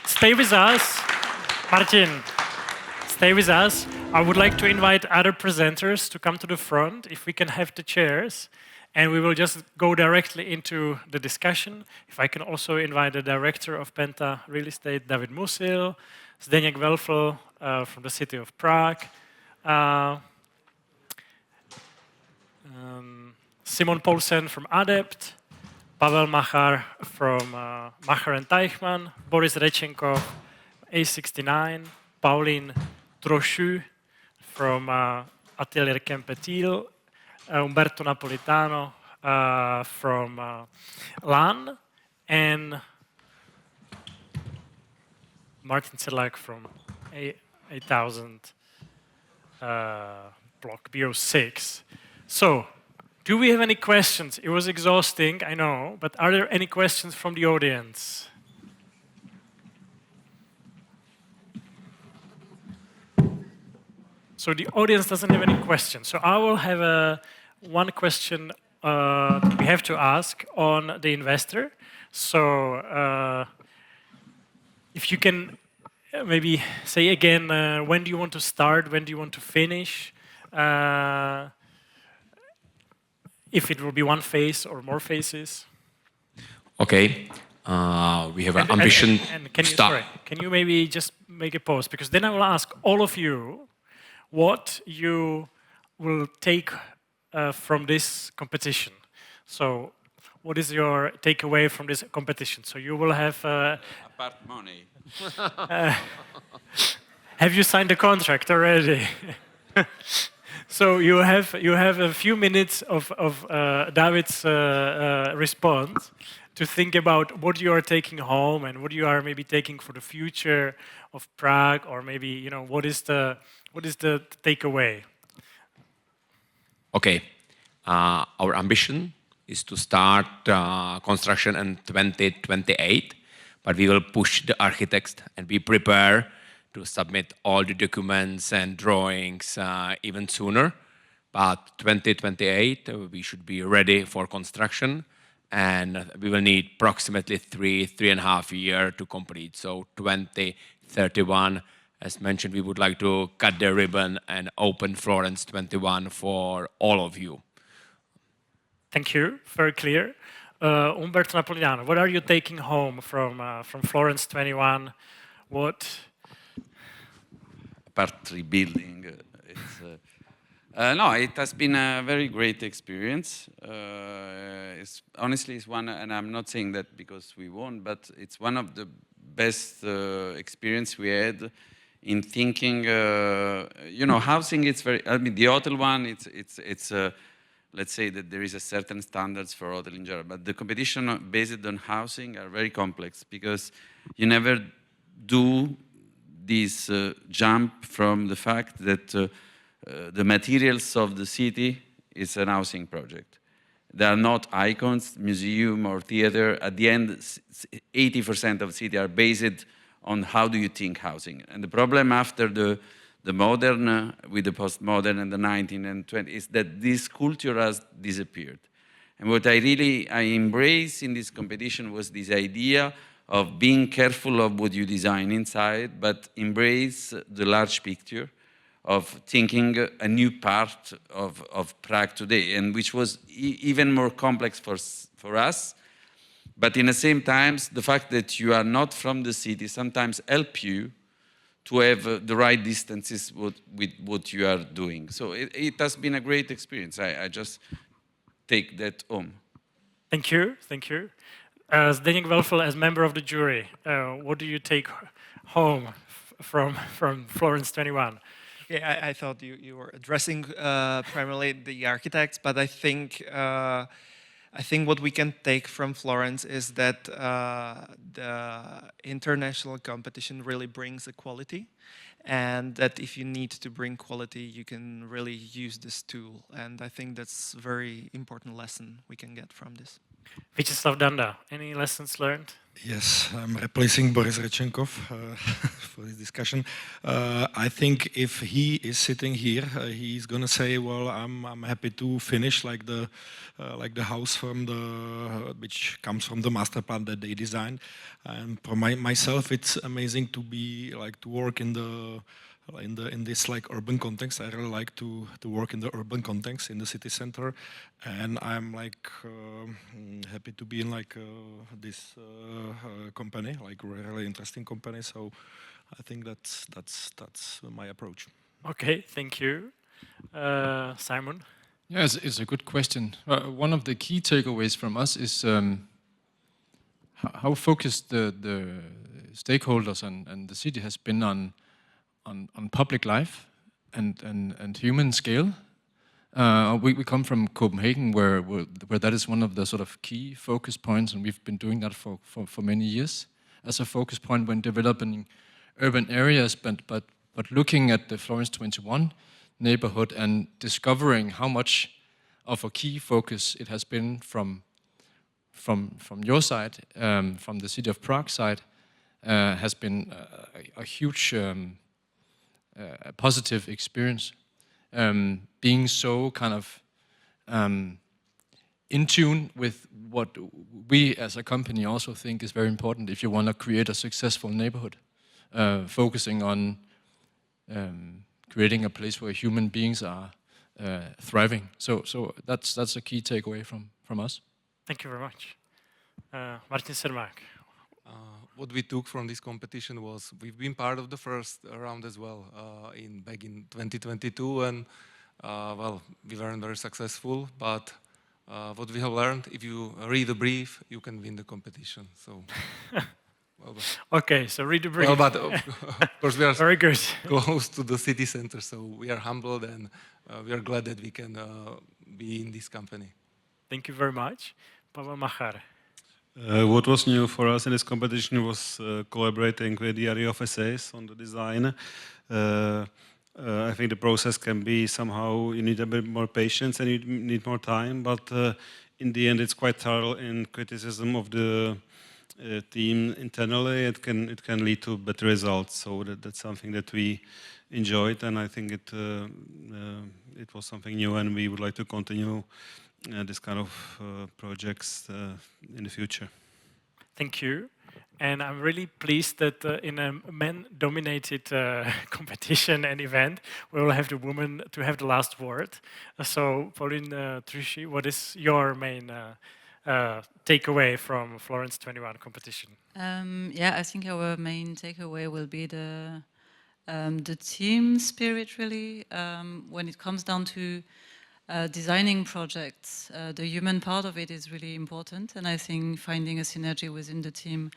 Stay with us. Martin, stay with us. I would like to invite other presenters to come to the front, if we can have the chairs, and we will just go directly into the discussion. If I can also invite the director of Penta Real Estate, David Musil, Zdeněk Welfl from the city of Prague, Simon Poulsen from Adept, Pavel Machar from Machar and Teichmann, Boris Rechenko, A69, Pauline Trochu from Atelier Kempetil, Umberto Napolitano from LAN, and Martin Selak from 8000 block BO6. So, do we have any questions? It was exhausting, I know, but are there any questions from the audience? So the audience doesn't have any questions. So I will have one question we have to ask on the investor. So if you can maybe say again, when do you want to start? When do you want to finish? If it will be one phase or more phases. Okay, we have an ambition can to you, start. sorry, can you maybe just make a pause? Because then I will ask all of you what you will take from this competition. So what is your takeaway from this competition? So you will have... apart money. Have you signed the contract already? So you have a few minutes of David's response to think about what you are taking home and what you are maybe taking for the future of Prague, or maybe what is the takeaway? Okay, our ambition is to start construction in 2028, but we will push the architects and be prepared to submit all the documents and drawings even sooner. But 2028, we should be ready for construction, and we will need approximately 3.5 years to complete. So 2031, as mentioned, we would like to cut the ribbon and open Florence 21 for all of you. Thank you, very clear. Umberto Napolitano, what are you taking home from Florence 21? What? Apart rebuilding, no, it has been a very great experience. Honestly, it's one, and I'm not saying that because we won, but it's one of the best experience we had in thinking. Housing. It's very. I mean, the hotel one. It's. Let's say that there is a certain standards for hotel in general, but the competition based on housing are very complex because you never do this jump from the fact that the materials of the city is an housing project. They are not icons, museum or theater. At the end, 80% of the city are based on how do you think housing. And the problem after the modern, with the postmodern and the 19th and 20th, is that this culture has disappeared. And what I embraced in this competition was this idea of being careful of what you design inside, but embrace the large picture of thinking a new part of Prague today, and which was even more complex for us. But in the same time, the fact that you are not from the city sometimes help you to have the right distances with what you are doing. So it has been a great experience. I just take that home. Thank you, thank you. Zdeněk Welfel, as member of the jury, what do you take home from Florence 21? Yeah, I thought you were addressing primarily the architects, but I think what we can take from Florence is that the international competition really brings equality, and that if you need to bring quality, you can really use this tool. And I think that's a very important lesson we can get from this. Vítězslav Danda, any lessons learned? Yes, I'm replacing Boris Rechenkov for this discussion. I think if he is sitting here, he's going to say, "Well, I'm happy to finish like the house from which comes from the master plan that they designed." And for myself, it's amazing to be to work in this urban context. I really like to work in the urban context in the city center, and I'm happy to be in this company, really interesting company. So I think that's my approach. Okay, thank you, Simon. Yes, it's a good question. One of the key takeaways from us is how focused the stakeholders and the city has been on public life and human scale. We come from Copenhagen, where that is one of the sort of key focus points, and we've been doing that for many years as a focus point when developing urban areas. But looking at the Florence 21 neighborhood and discovering how much of a key focus it has been from your side, from the city of Prague side, has been a huge a positive experience, being so kind of in tune with what we as a company also think is very important if you want to create a successful neighborhood, focusing on creating a place where human beings are thriving. So that's a key takeaway from us. Thank you very much. Martin Sermák. What we took from this competition was we've been part of the first round as well back in 2022, and well, we weren't very successful. But what we have learned, if you read the brief, you can win the competition. So, well, okay, so read the brief. Well, but of course we are very good, close to the city center, so we are humbled and we are glad that we can be in this company. Thank you very much, Pavel Machar. What was new for us in this competition was collaborating with the area of essays on the design. I think the process can be somehow, you need a bit more patience and you need more time, but in the end it's quite thorough in criticism of the team internally. It can lead to better results, so that's something that we enjoyed, and I think it was something new, and we would like to continue this kind of projects in the future. Thank you. And I'm really pleased that in a men-dominated competition and event, we will have the woman to have the last word. So, Pauline Truchy, what is your main takeaway from Florence 21 competition? Yeah, I think our main takeaway will be the team spirit, really. When it comes down to designing projects, the human part of it is really important, and I think finding a synergy within the team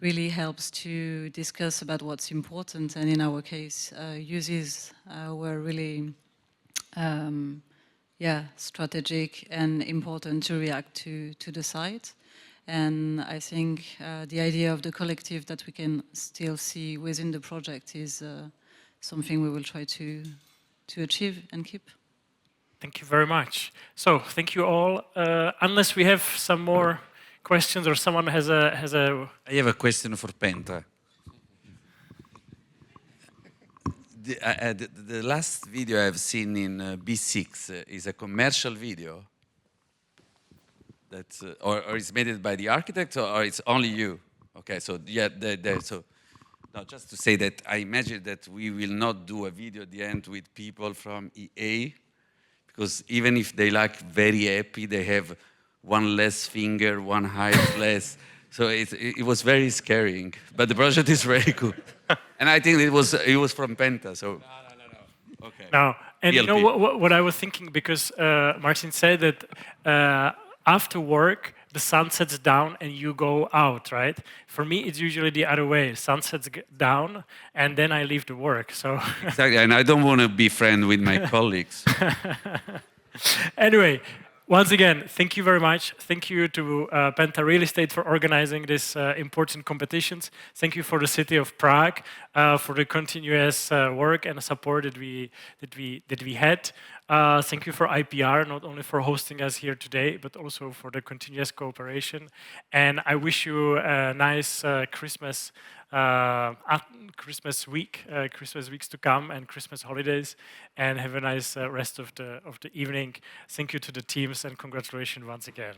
really helps to discuss about what's important, and in our case, uses were really strategic and important to react to the site. And I think the idea of the collective that we can still see within the project is something we will try to achieve and keep. Thank you very much. So, thank you all. Unless we have some more questions or someone has a... I have a question for Penta. The last video I've seen in B6 is a commercial video that, or is made by the architect, or it's only you? Okay, so yeah, so no, just to say that I imagine that we will not do a video at the end with people from EA, because even if they like very happy, they have one less finger, one height less. So it was very scaring, but the project is very good. And I think it was from Penta, so. No. Okay. No, and ELP. you know what I was thinking, because Martin said that after work, the sun sets down and you go out, right? For me, it's usually the other way. Sun sets down and then I leave the work, so. Exactly, and I don't want to be friends with my colleagues. Anyway, once again, thank you very much. Thank you to Penta Real Estate for organizing this important competitions. Thank you for the city of Prague for the continuous work and support that we had. Thank you for IPR, not only for hosting us here today, but also for the continuous cooperation. And I wish you a nice Christmas weeks to come, and Christmas holidays, and have a nice rest of the evening. Thank you to the teams, and congratulations once again.